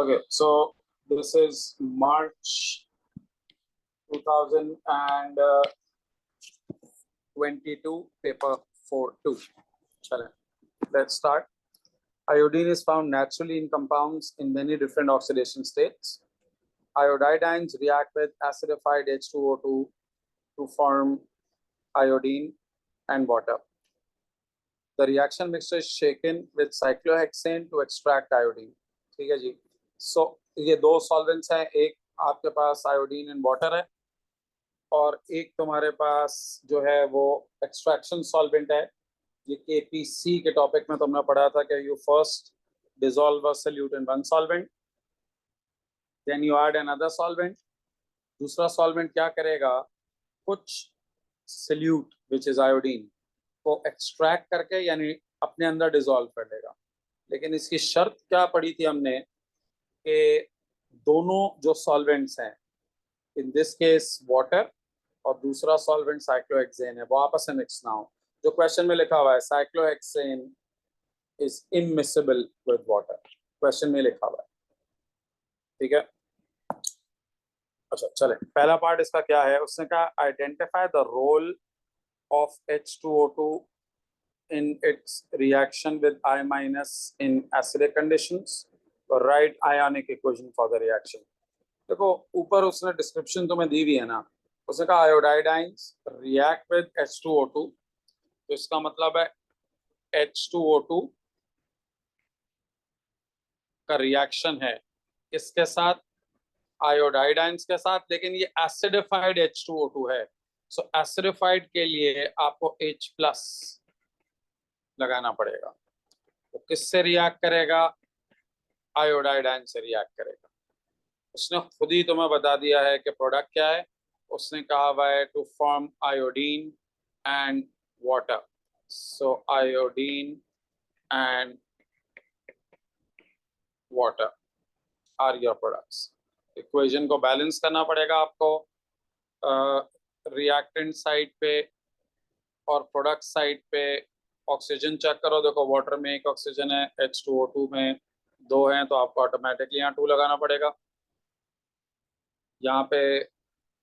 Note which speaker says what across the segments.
Speaker 1: Okay, so this is March 2022, paper 4-2. Let's start. Iodine is found naturally in compounds in many different oxidation states. Iodines react with acidified H2O2 to form iodine and water. The reaction mixture is shaken with cyclohexane to extract iodine. ठीक है जी. So ये दो solvents हैं, एक आपके पास iodine and water है और एक तुम्हारे पास जो है वो extraction solvent है. ये KPC के टॉपिक में तुमने पढ़ा था कि you first dissolve a solute in one solvent, then you add another solvent. दूसरा solvent क्या करेगा, कुछ solute which is iodine को एक्सट्रैक्ट करके यानी अपने अंदर डिसॉल्व कर लेगा. लेकिन इसकी शर्त क्या पड़ी थी हमने कि दोनों जो सॉल्वेंट्स हैं, इन दिस केस वाटर और दूसरा सॉल्वेंट साइक्लोहेक्सेन है, वो आपस में मिक्स ना हो. जो क्वेश्चन में लिखा हुआ है cyclohexane is immiscible with water, question में लिखा हुआ है. ठीक है. अच्छा चले, पहला पार्ट इसका क्या है. उसने कहा identify the role of H2O2 in its reaction with I minus in acidic conditions. Write ionic equation for the reaction. देखो ऊपर उसने डिस्क्रिप्शन तुम्हें दी हुई है ना, उसने कहा iodines react with H2O2, तो इसका मतलब है H2O2 का रिएक्शन है इसके साथ, iodines के साथ, लेकिन ये acidified H2O2 है. सो एसिडिफाइड के लिए आपको H प्लस लगाना पड़ेगा. तो किससे रिएक्ट करेगा, आयोडाइडाइन से रिएक्ट करेगा. उसने खुद ही तुम्हें बता दिया है कि प्रोडक्ट क्या है. उसने कहा हुआ है to form iodine and water. So iodine and water are your products. Equation को बैलेंस करना पड़ेगा आपको रिएक्टेंट साइड पे और प्रोडक्ट साइड पे. ऑक्सीजन चेक करो, देखो वाटर में एक ऑक्सीजन है, H2O2 में दो हैं, तो आपको ऑटोमेटिकली यहाँ 2 लगाना पड़ेगा. यहाँ पे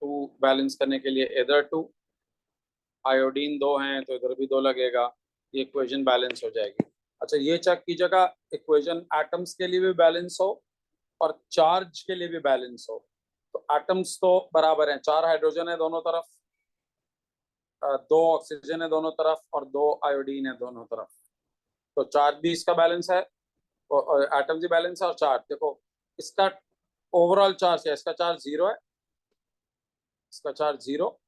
Speaker 1: 2 बैलेंस करने के लिए इधर 2, आयोडीन 2 हैं तो इधर भी 2 लगेगा. ये इक्वेशन बैलेंस हो जाएगी. अच्छा ये चेक कीजिएगा इक्वेशन एटम्स के लिए भी बैलेंस हो और चार्ज के लिए भी बैलेंस हो. तो एटम्स तो बराबर हैं, 4 हाइड्रोजन है दोनों तरफ, 2 ऑक्सीजन है दोनों तरफ और 2 आयोडीन है दोनों तरफ. तो चार्ज भी इसका बैलेंस है और एटम्स भी बैलेंस है. और चार्ज देखो, इसका ओवरऑल चार्ज है, इसका चार्ज 0 है, इसका चार्ज 0,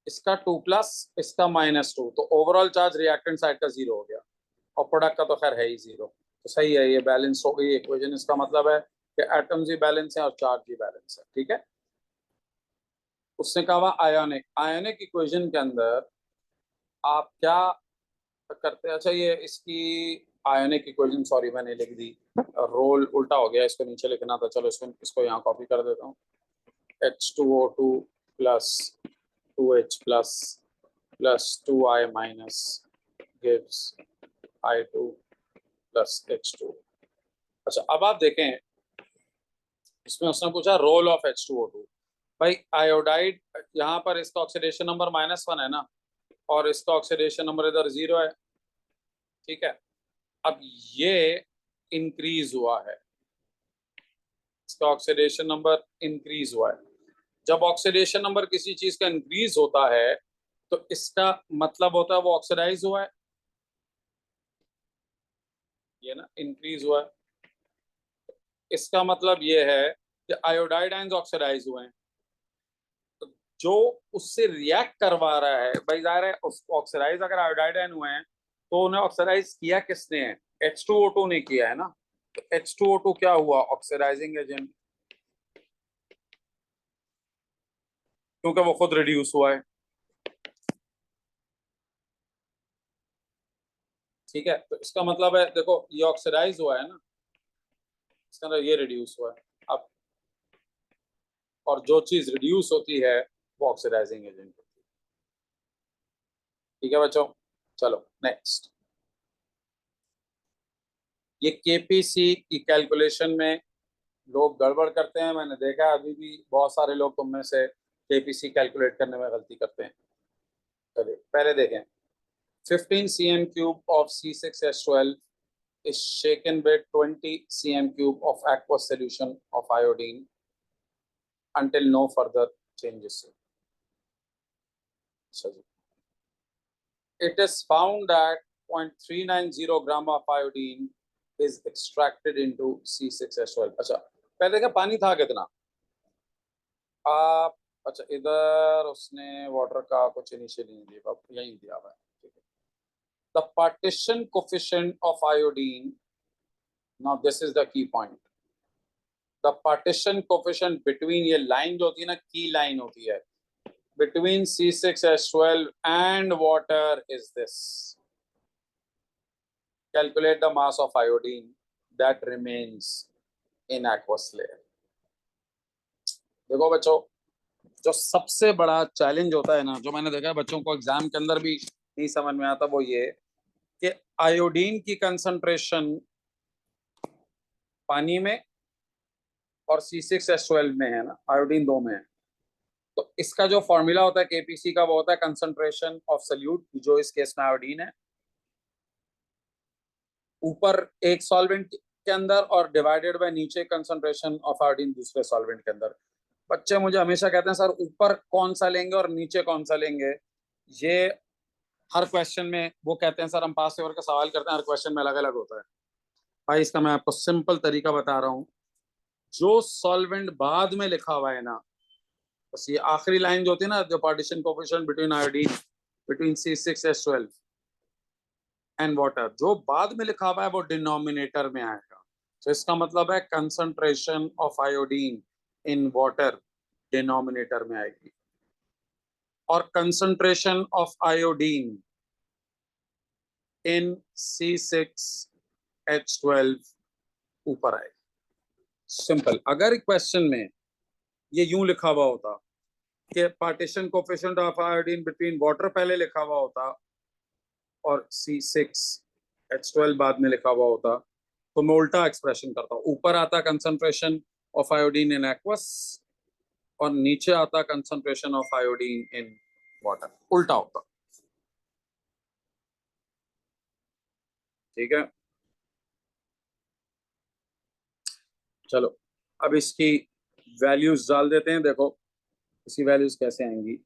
Speaker 1: इसका 2 प्लस, इसका -2. तो ओवरऑल चार्ज रिएक्टेंट साइड का 0 हो गया और प्रोडक्ट का तो खैर है ही 0. तो सही है, ये बैलेंस हो गई इक्वेशन. इसका मतलब है कि एटम्स भी बैलेंस है और चार्ज भी बैलेंस है. ठीक है. उसने कहा आयोनिक. आयोनिक इक्वेशन के अंदर आप क्या करते हैं. अच्छा ये इसकी आयोनिक इक्वेशन, सॉरी मैंने लिख दी, रोल उल्टा हो गया, इसको नीचे लिखना था. चलो इसको यहाँ कॉपी कर देता हूँ. H2O2 plus 2H plus plus 2I minus gives I2 plus H2. अच्छा अब आप देखें, इसमें उसने पूछा रोल ऑफ H2O2. भाई आयोडाइड यहाँ पर इसका ऑक्सीडेशन नंबर -1 है ना, और इसका ऑक्सीडेशन नंबर इधर 0 है. ठीक है. अब ये इंक्रीज हुआ है, इसका ऑक्सीडेशन नंबर इंक्रीज हुआ है. जब ऑक्सीडेशन नंबर किसी चीज का इंक्रीज होता है तो इसका मतलब होता है वो ऑक्सीडाइज हुआ है. ये ना इंक्रीज हुआ है, इसका मतलब ये है कि आयोडाइड आयंस ऑक्सीडाइज हुए हैं. जो उससे रिएक्ट करवा रहा है, भाई जाहिर है उस ऑक्सीडाइज अगर आयोडाइड आयन हुए हैं तो उन्हें ऑक्सीडाइज किया किसने है, H2O2 ने किया है ना. तो H2O2 क्या हुआ, ऑक्सीडाइजिंग एजेंट, क्योंकि वो खुद रिड्यूस हुआ है. ठीक है. तो इसका मतलब है देखो ये ऑक्सीडाइज हुआ है ना, इसका मतलब ये रिड्यूस हुआ है. अब और जो चीज रिड्यूस होती है वो ऑक्सीडाइजिंग एजेंट होती है. ठीक है बच्चों. चलो नेक्स्ट. ये केपीसी की कैलकुलेशन में लोग गड़बड़ करते हैं, मैंने देखा है अभी भी बहुत सारे लोग तुम में से केपीसी कैलकुलेट करने में गलती करते हैं। चलिए पहले देखें, 15 cm cube of C6H12 is shaken with 20 cm cube of aqueous solution of iodine until no further changes. It is found that 0.390 gram of iodine is extracted into C6H12. अच्छा पहले देखा पानी था कितना आप, अच्छा इधर उसने वाटर का कुछ इनिशियली नहीं दिया, यही दिया हुआ है, ठीक है। The partition coefficient of iodine, now this is the key point, the partition coefficient between, ये लाइन जो होती है ना, की लाइन होती है, between C6H12 and water is this. Calculate the mass of iodine that remains in aqueous layer. देखो बच्चों, जो सबसे बड़ा चैलेंज होता है ना, जो मैंने देखा है बच्चों को एग्जाम के अंदर भी नहीं समझ में आता, वो ये कि आयोडीन की कंसंट्रेशन पानी में और C6H12 में है ना, आयोडीन 2 में है, तो इसका जो फॉर्मूला होता है केपीसी का, वो होता है कंसंट्रेशन ऑफ सॉल्यूट, जो इस केस में आयोडीन है, ऊपर एक सॉल्वेंट के अंदर और डिवाइडेड बाय नीचे कंसंट्रेशन ऑफ आयोडीन दूसरे सॉल्वेंट के अंदर। बच्चे मुझे हमेशा कहते हैं सर ऊपर कौन सा लेंगे और नीचे कौन सा लेंगे, ये हर क्वेश्चन में वो कहते हैं सर हम पास पेपर का सवाल करते हैं, हर क्वेश्चन में अलग अलग होता है। भाई इसका मैं आपको सिंपल तरीका बता रहा हूँ, जो सॉल्वेंट बाद में लिखा हुआ है ना, बस ये आखिरी लाइन जो होती है ना, जो partition coefficient between iodine between C6H12 and water, जो बाद में लिखा हुआ है वो डिनोमिनेटर में आएगा। तो इसका मतलब है concentration of iodine in water denominator में आएगी, और concentration of iodine in C6H12 ऊपर आएगी। सिंपल। अगर क्वेश्चन में ये यूं लिखा हुआ होता कि partition coefficient of iodine between water पहले लिखा हुआ होता और C6H12 बाद में लिखा हुआ होता, तो मैं उल्टा एक्सप्रेशन करता हूँ, ऊपर आता concentration of iodine in aqueous और नीचे आता concentration of iodine in water, उल्टा होता। ठीक है, चलो अब इसकी वैल्यूज डाल देते हैं। देखो इसकी वैल्यूज कैसे आएंगी।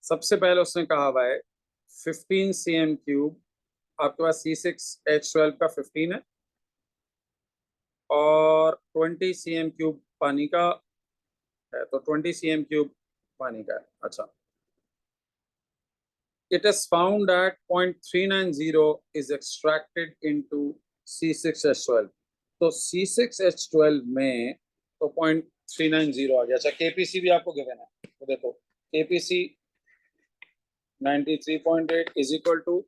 Speaker 1: सबसे पहले उसने कहा हुआ है 15 cm क्यूब, आपके पास C6H12 का 15 है और 20 cm क्यूब पानी का है, तो 20 cm क्यूब पानी का है। अच्छा, it is found that 0.390 is extracted into C6H12, तो C6H12 में तो 0.390 आ गया। अच्छा, केपीसी भी आपको गिवन है, तो देखो केपीसी 93.8 इज इक्वल टू,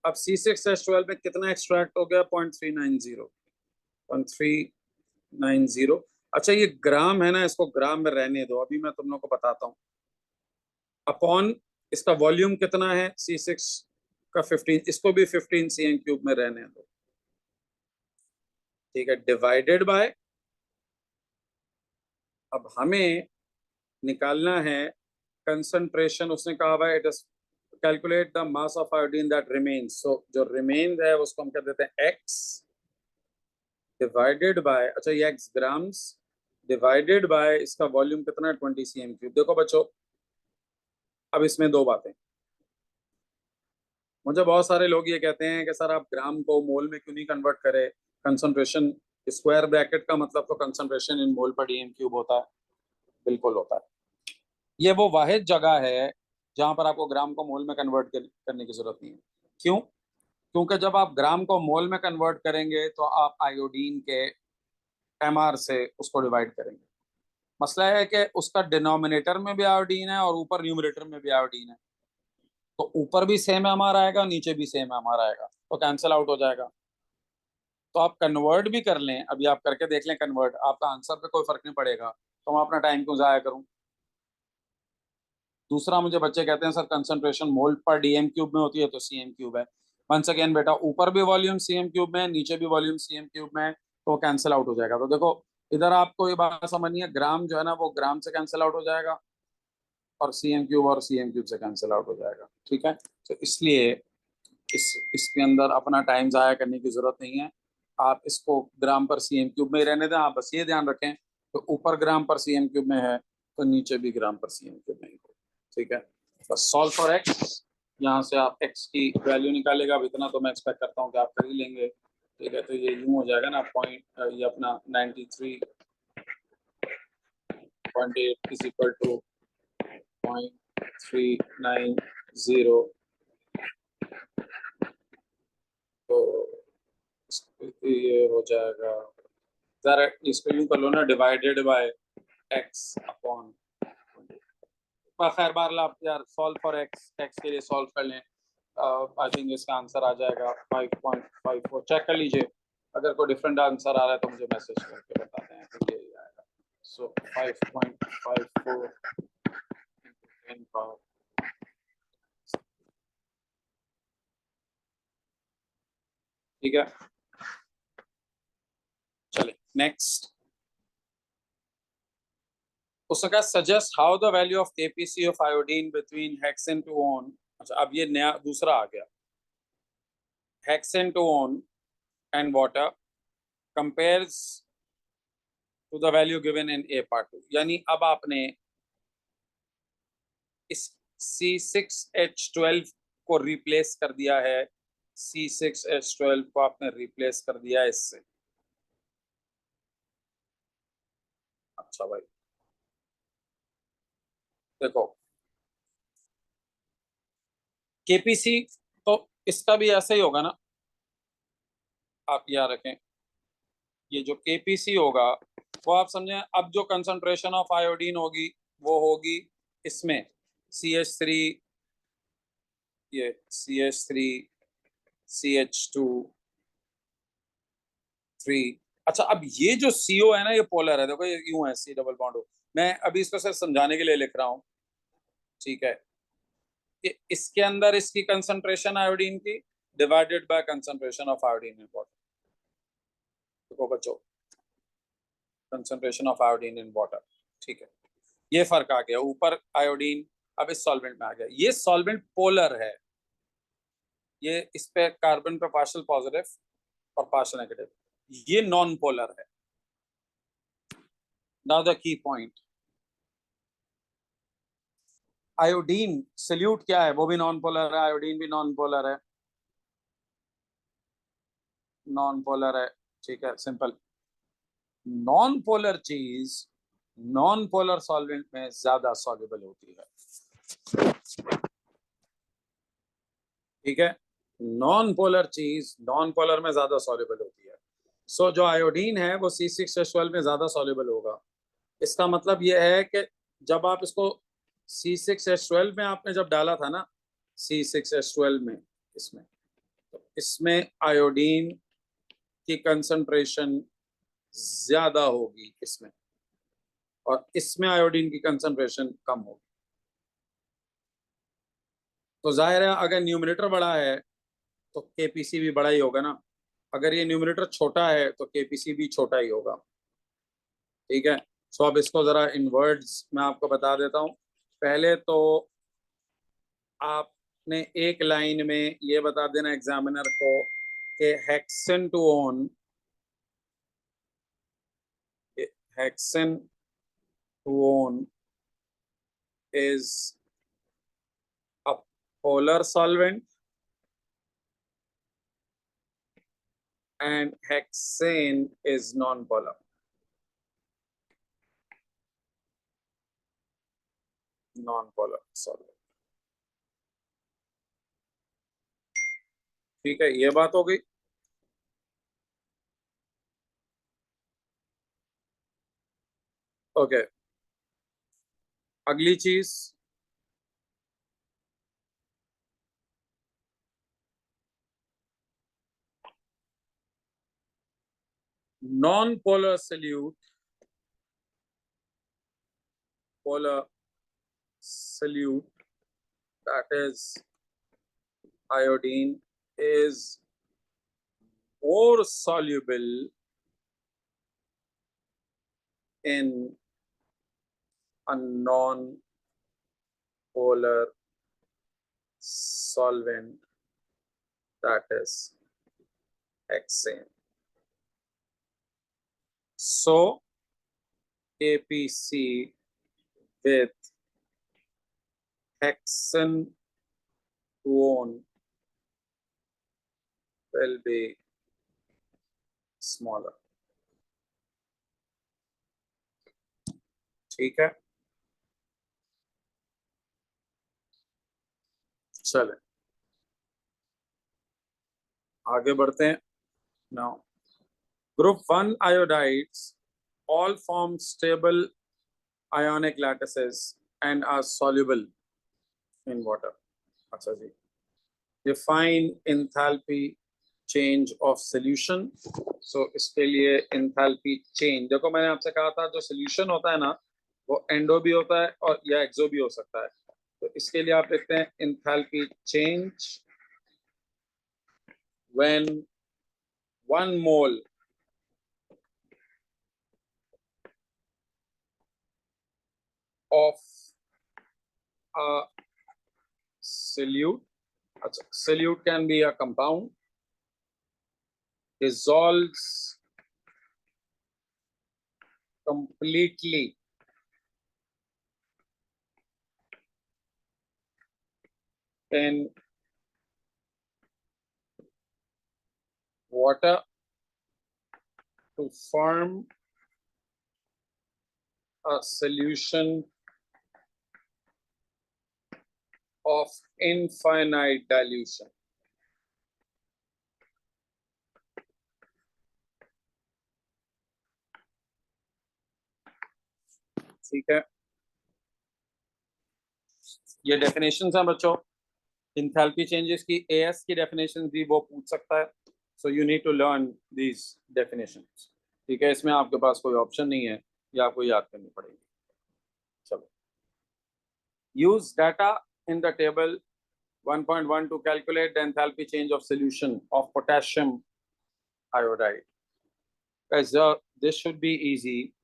Speaker 1: अब C6H12 में कितना एक्सट्रैक्ट हो गया, 0.390। अच्छा ये ग्राम है ना, इसको ग्राम में रहने दो, अभी मैं तुम लोग को बताता हूँ। अपॉन इसका वॉल्यूम कितना है C6 का 15, इसको भी 15 cm क्यूब में रहने दो, ठीक है, डिवाइडेड बाय, अब हमें निकालना है कंसंट्रेशन, उसने कहा हुआ है it is calculate the mass of iodine that remains, so जो रिमेन्स है उसको हम कह देते हैं x डिवाइडेड बाय, अच्छा ये x ग्राम्स डिवाइडेड बाय इसका वॉल्यूम कितना है 20 cm क्यूब। देखो बच्चों, अब इसमें दो बातें, मुझे बहुत सारे लोग ये कहते हैं कि सर आप ग्राम को मोल में क्यों नहीं कन्वर्ट करें, कंसंट्रेशन स्क्वायर ब्रैकेट का मतलब तो कंसंट्रेशन इन मोल पर dm क्यूब होता है। बिल्कुल होता है, ये वो वाहिद जगह है जहां पर आपको ग्राम को मोल में कन्वर्ट करने की जरूरत नहीं है। क्यों? क्योंकि जब आप ग्राम को मोल में कन्वर्ट करेंगे तो आप आयोडीन के mr से उसको डिवाइड करेंगे। मसला है कि उसका डिनोमिनेटर में भी आयोडीन है और ऊपर न्यूमरेटर में भी आयोडीन है, तो ऊपर भी सेम हमारा आएगा, नीचे भी सेम हमारा आएगा, तो कैंसिल आउट हो जाएगा। तो आप कन्वर्ट भी कर लें, अभी आप करके देख लें कन्वर्ट, आपका आंसर पे कोई फर्क नहीं पड़ेगा, तो मैं अपना टाइम क्यों जाया करूं। दूसरा, मुझे बच्चे कहते हैं सर कंसंट्रेशन मोल पर डीएम क्यूब में होती है तो सीएम क्यूब है। वंस अगेन बेटा, ऊपर भी वॉल्यूम सीएम क्यूब में, नीचे भी वॉल्यूम सीएम क्यूब में, तो कैंसिल आउट हो जाएगा। तो देखो इधर आपको ये बात समझनी है, ग्राम जो है ना वो ग्राम से कैंसिल आउट हो जाएगा और सीएम क्यूब और सीएम क्यूब से कैंसिल आउट हो जाएगा। ठीक है, तो इसलिए इसके अंदर अपना टाइम जाया करने की जरूरत नहीं है। आप इसको ग्राम पर सीएम क्यूब में ही रहने दें। आप बस ये ध्यान रखें तो ऊपर ग्राम पर सीएम क्यूब में है तो नीचे भी ग्राम पर सीएम क्यूब में ही हो। ठीक है, बस सॉल्व फॉर एक्स, यहाँ से आप एक्स की वैल्यू निकालेगा। अब इतना तो मैं एक्सपेक्ट करता हूँ कि आप कर ही लेंगे। ठीक है, तो ये यूं हो जाएगा ना, पॉइंट ये अपना 93.8 इज इक्वल टू 0.390। तो ये हो जाएगा, जरा इसको यूं कर लो ना, डिवाइडेड बाय एक्स अपॉन। खैर बार आप यार सॉल्व फॉर एक्स, एक्स के लिए सॉल्व कर लें। आई थिंक इसका आंसर आ जाएगा 5.54। चेक कर लीजिए, अगर कोई डिफरेंट आंसर आ रहा है तो मुझे मैसेज करके बताते हैं। तो ये आएगा, सो 5.54 10 पावर। ठीक है, चलिए नेक्स्ट। उसने कहा suggest how the value of KPC of iodine between हेक्सेन-2-ओन। अच्छा, अब ये नया दूसरा आ गया, हेक्सेन-2-ओन and water compares to the value given in a part 2। यानी अब आपने इस C6H12 को रिप्लेस कर दिया है, C6H12 को आपने रिप्लेस कर दिया है इससे। अच्छा भाई देखो, केपीसी तो इसका भी ऐसा ही होगा ना, आप याद रखें ये जो केपीसी होगा वो आप समझें, अब जो कंसंट्रेशन ऑफ आयोडीन होगी वो होगी इसमें CH3, ये CH3 CH2 3। अच्छा, अब ये जो CO है ना ये पोलर है, देखो ये यूं है C डबल बॉन्ड हो। मैं अभी इसको सिर्फ समझाने के लिए लिख रहा हूँ। ठीक है, कि इसके अंदर इसकी कंसंट्रेशन आयोडीन की divided by concentration of iodine in water. देखो बच्चों, concentration of iodine in water. ठीक है, ये फर्क आ गया। ऊपर आयोडीन अब इस सॉल्वेंट में आ गया। ये सॉल्वेंट पोलर है, ये इस पे कार्बन पे पार्शियल पॉजिटिव और पार्शियल नेगेटिव, ये नॉन पोलर है। Now the key point, iodine solute क्या है, वो भी नॉन पोलर है, आयोडीन भी नॉन पोलर है, नॉन पोलर है। ठीक है, सिंपल। नॉन पोलर चीज नॉन पोलर सॉल्वेंट में ज्यादा सॉल्युबल होती है। ठीक है, नॉन पोलर चीज नॉन पोलर में ज्यादा सॉल्युबल होती है। सो जो आयोडीन है वो C6H12 में ज्यादा सॉल्युबल होगा। इसका मतलब यह है कि जब आप इसको C6H12 में आपने जब डाला था ना, C6H12 में, इसमें तो इसमें आयोडीन की कंसंट्रेशन ज्यादा होगी इसमें, और इसमें आयोडीन की कंसंट्रेशन कम होगी। तो जाहिर है अगर न्यूमरेटर बड़ा है तो केपीसी भी बड़ा ही होगा ना, अगर ये न्यूमरेटर छोटा है तो केपीसी भी छोटा ही होगा। ठीक है, सो अब इसको जरा इन वर्ड्स में आपको बता देता हूँ। पहले तो आपने एक लाइन में ये बता देना एग्जामिनर को कि हेक्सेन-2-ओन, हेक्सेन-2-ओन is a polar solvent and hexane is non-polar, non-polar solvent। ठीक है, ये बात हो गई। ओके, अगली चीज, non-polar solute, polar solute, that is iodine, is more soluble in a non-polar solvent that is hexane. So KPC with hexane one will be smaller. ठीक है, चले आगे बढ़ते हैं. Now, group 1 iodides all form stable ionic lattices and are soluble in water. अच्छा जी, define enthalpy change of solution. So इसके लिए enthalpy change, देखो मैंने आपसे कहा था जो solution होता है ना वो एंडो भी होता है और या एक्सो भी हो सकता है. तो इसके लिए आप लिखते हैं enthalpy change when 1 mole of a solute, solute can be a compound, dissolves completely in water to form a solution of infinite dilution. ठीक है, ये डेफिनेशंस हैं बच्चों. इंथैल्पी चेंजेस की एएस की डेफिनेशन भी वो पूछ सकता है. So you need to learn these definitions. ठीक है, इसमें आपके पास कोई ऑप्शन नहीं है, ये आपको याद करनी पड़ेगी. चलो, use data in the table 1.1 to calculate the enthalpy change of solution of potassium iodide. Guys, this should be easy.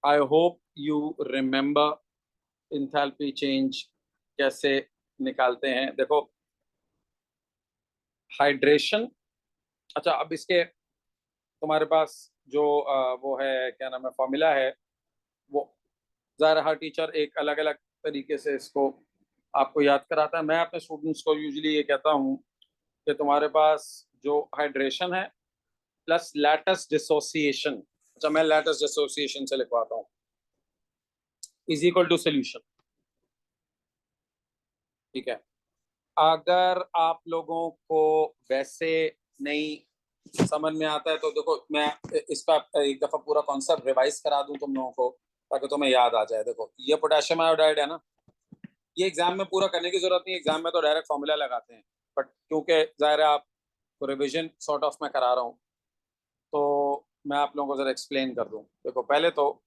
Speaker 1: I hope you remember enthalpy change कैसे निकालते हैं. देखो, हाइड्रेशन. अच्छा, अब इसके तुम्हारे पास जो वो है, क्या नाम है, फॉर्मूला है, वो ज़ाहिर हर टीचर एक अलग अलग तरीके से इसको आपको याद कराता है. मैं अपने स्टूडेंट्स को यूजुअली ये कहता हूँ कि तुम्हारे पास जो हाइड्रेशन है प्लस लैटिस डिसोसिएशन. अच्छा, मैं लैटिस डिसोसिएशन से लिखवाता हूँ, इज इक्वल टू सोल्यूशन. ठीक है, अगर आप लोगों को वैसे नहीं समझ में आता है तो देखो मैं इसका एक दफा पूरा कॉन्सेप्ट रिवाइज करा दूं तुम लोगों को ताकि तुम्हें याद आ जाए. देखो, ये पोटेशियम आयोडाइड है ना, ये एग्जाम में पूरा करने की जरूरत नहीं. एग्जाम में तो डायरेक्ट फॉर्मूला लगाते हैं, बट क्योंकि जाहिर है आप रिविजन सॉर्ट ऑफ मैं करा रहा हूँ तो मैं आप लोगों को जरा एक्सप्लेन कर दूं. देखो, पहले तो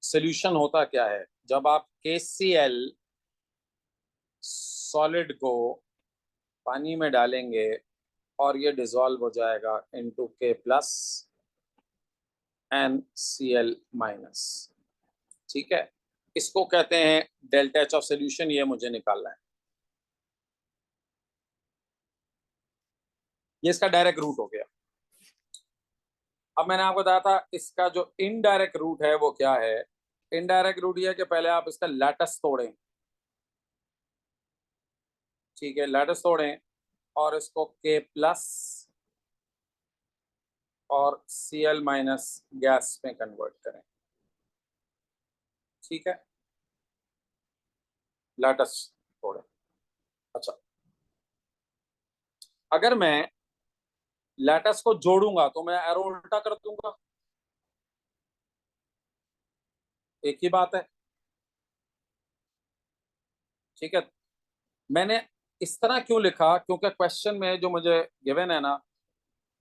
Speaker 1: सोल्यूशन होता क्या है. जब आप KCl सॉलिड को पानी में डालेंगे और ये डिसॉल्व हो जाएगा into K plus and Cl minus. ठीक है, इसको कहते हैं डेल्टा एच ऑफ सोल्यूशन. ये मुझे निकालना है, ये इसका डायरेक्ट रूट हो गया. अब मैंने आपको बताया था इसका जो इनडायरेक्ट रूट है वो क्या है. इनडायरेक्ट रूट ये है कि पहले आप इसका लैटिस तोड़ें. ठीक है, लैटिस तोड़ें और इसको K प्लस और Cl माइनस गैस में कन्वर्ट करें. ठीक है, लैटिस तोड़ें. अच्छा, अगर मैं लैटिस को जोड़ूंगा तो मैं एरो उल्टा कर दूंगा, एक ही बात है. ठीक है, मैंने इस तरह क्यों लिखा, क्योंकि क्वेश्चन में जो मुझे गिवन है ना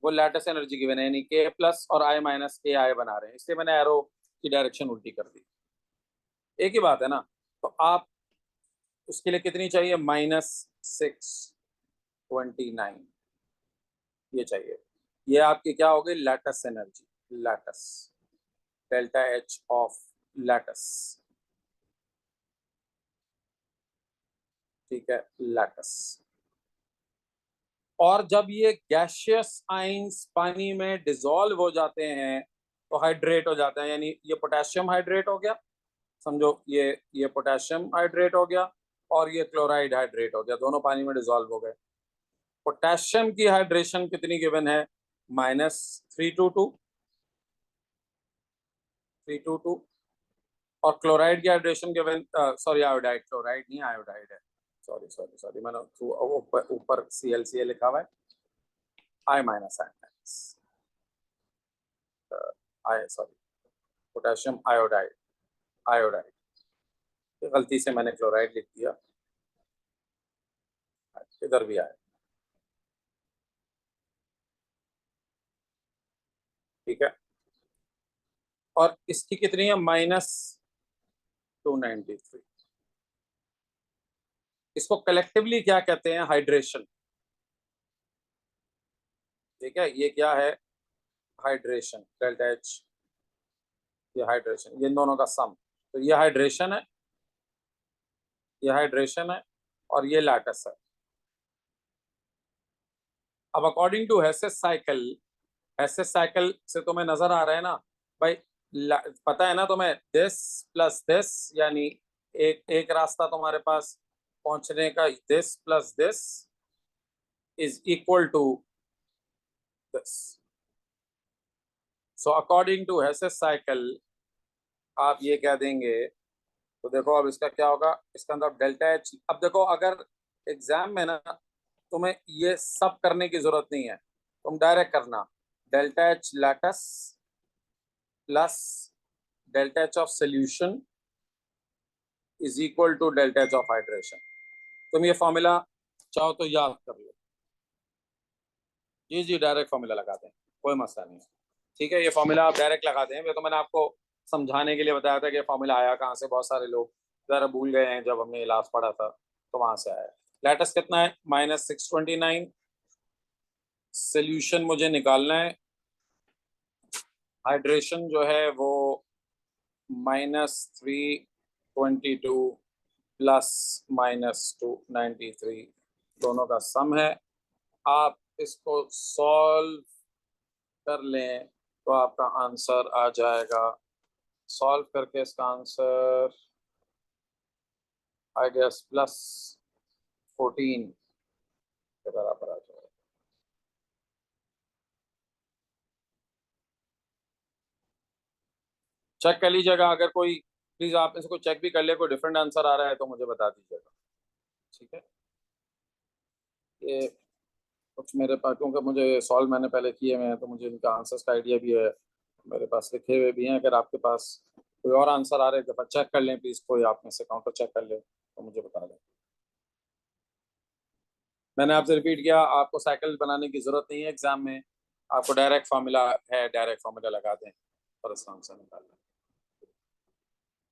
Speaker 1: वो लैटिस एनर्जी गिवन है, यानी K प्लस और I माइनस के आई बना रहे हैं, इसलिए मैंने एरो की डायरेक्शन उल्टी कर दी. एक ही बात है ना. तो आप उसके लिए कितनी चाहिए, -629 ये चाहिए. ये आपकी क्या हो गई, lattice energy. Lattice delta H of latus, ठीक है, लैटस। और जब ये गैसियस आइंस पानी में डिसॉल्व हो जाते हैं तो हाइड्रेट हो जाते हैं, यानी ये पोटेशियम हाइड्रेट हो गया, समझो ये पोटेशियम हाइड्रेट हो गया और ये क्लोराइड हाइड्रेट हो गया, दोनों पानी में डिसॉल्व हो गए। पोटेशियम की हाइड्रेशन कितनी गिवन है, -322 और क्लोराइड की hydration given, sorry iodide, chloride नहीं आयोडाइड है, सॉरी सॉरी सॉरी, मैंने ऊपर ClCl लिखा हुआ है, I minus I sorry, potassium iodide, iodide, गलती से मैंने क्लोराइड लिख दिया, इधर भी आया, ठीक है। और इसकी कितनी है, -293। इसको कलेक्टिवली क्या कहते हैं, हाइड्रेशन, ठीक है। ये क्या है, हाइड्रेशन, डेल्टा एच, ये हाइड्रेशन, ये दोनों का सम, तो ये हाइड्रेशन है, ये हाइड्रेशन है और ये लैटस है। अब अकॉर्डिंग टू हेसेस साइकिल से तुम्हें नजर आ रहा है ना भाई, पता है ना तुम्हें, दिस प्लस दिस, यानी एक एक रास्ता तुम्हारे पास पहुंचने का, this plus this is equal to this. So according to Hess's cycle आप ये कह देंगे, तो देखो अब इसका क्या होगा, इसका अंदर डेल्टा एच, अब देखो अगर एग्जाम में ना तुम्हें ये सब करने की जरूरत नहीं है, तुम डायरेक्ट करना, delta H lattice plus delta H of solution is equal to delta H of hydration. तुम ये फॉर्मूला चाहो तो याद कर लो, जी डायरेक्ट फॉर्मूला लगाते हैं, कोई मसला नहीं है, ठीक है। ये फॉर्मूला आप डायरेक्ट लगाते हैं, तो मैंने आपको समझाने के लिए बताया था कि फॉर्मूला आया कहाँ से, बहुत सारे लोग जरा भूल गए हैं, जब हमने लास्ट पढ़ा था तो वहां से आया। लैटस कितना है, -629, सोल्यूशन मुझे निकालना है, हाइड्रेशन जो है वो -322 प्लस -293, दोनों का सम है। आप इसको सॉल्व कर लें तो आपका आंसर आ जाएगा, सॉल्व करके इसका आंसर आई गेस +14 के बराबर आ जाएगा। चेक कर लीजिएगा, अगर कोई प्लीज आप इसको चेक भी कर ले, कोई डिफरेंट आंसर आ रहा है तो मुझे बता दीजिएगा, ठीक है। ये कुछ मेरे पास, क्योंकि मुझे सॉल्व मैंने पहले किए हुए हैं तो मुझे इनका आंसर्स का आइडिया भी है, मेरे पास लिखे हुए भी हैं। अगर आपके पास कोई और आंसर आ रहे हैं तो चेक कर लें प्लीज, कोई आप में से काउंटर चेक कर ले तो मुझे बता दें। मैंने आपसे रिपीट किया, आपको साइकिल बनाने की जरूरत नहीं है एग्जाम में, आपको डायरेक्ट फार्मूला है, डायरेक्ट फार्मूला लगा दें और इसका आंसर निकाल लें।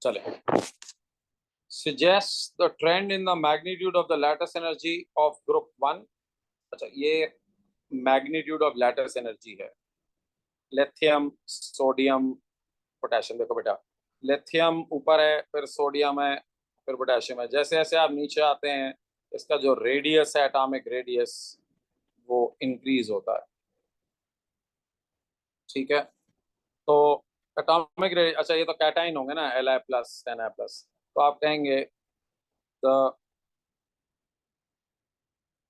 Speaker 1: चले, suggest the trend in the magnitude of the lattice energy of group 1। अच्छा, ये मैग्नीट्यूड ऑफ लैटिस एनर्जी है, लिथियम सोडियम पोटेशियम। देखो बेटा, लिथियम ऊपर है, फिर सोडियम है, फिर पोटेशियम है, जैसे जैसे आप नीचे आते हैं इसका जो रेडियस है, एटॉमिक रेडियस, वो इंक्रीज होता है, ठीक है। तो एटॉमिक रेडियस, अच्छा ये तो कैटाइन होंगे ना, Li+, Na+, तो आप कहेंगे द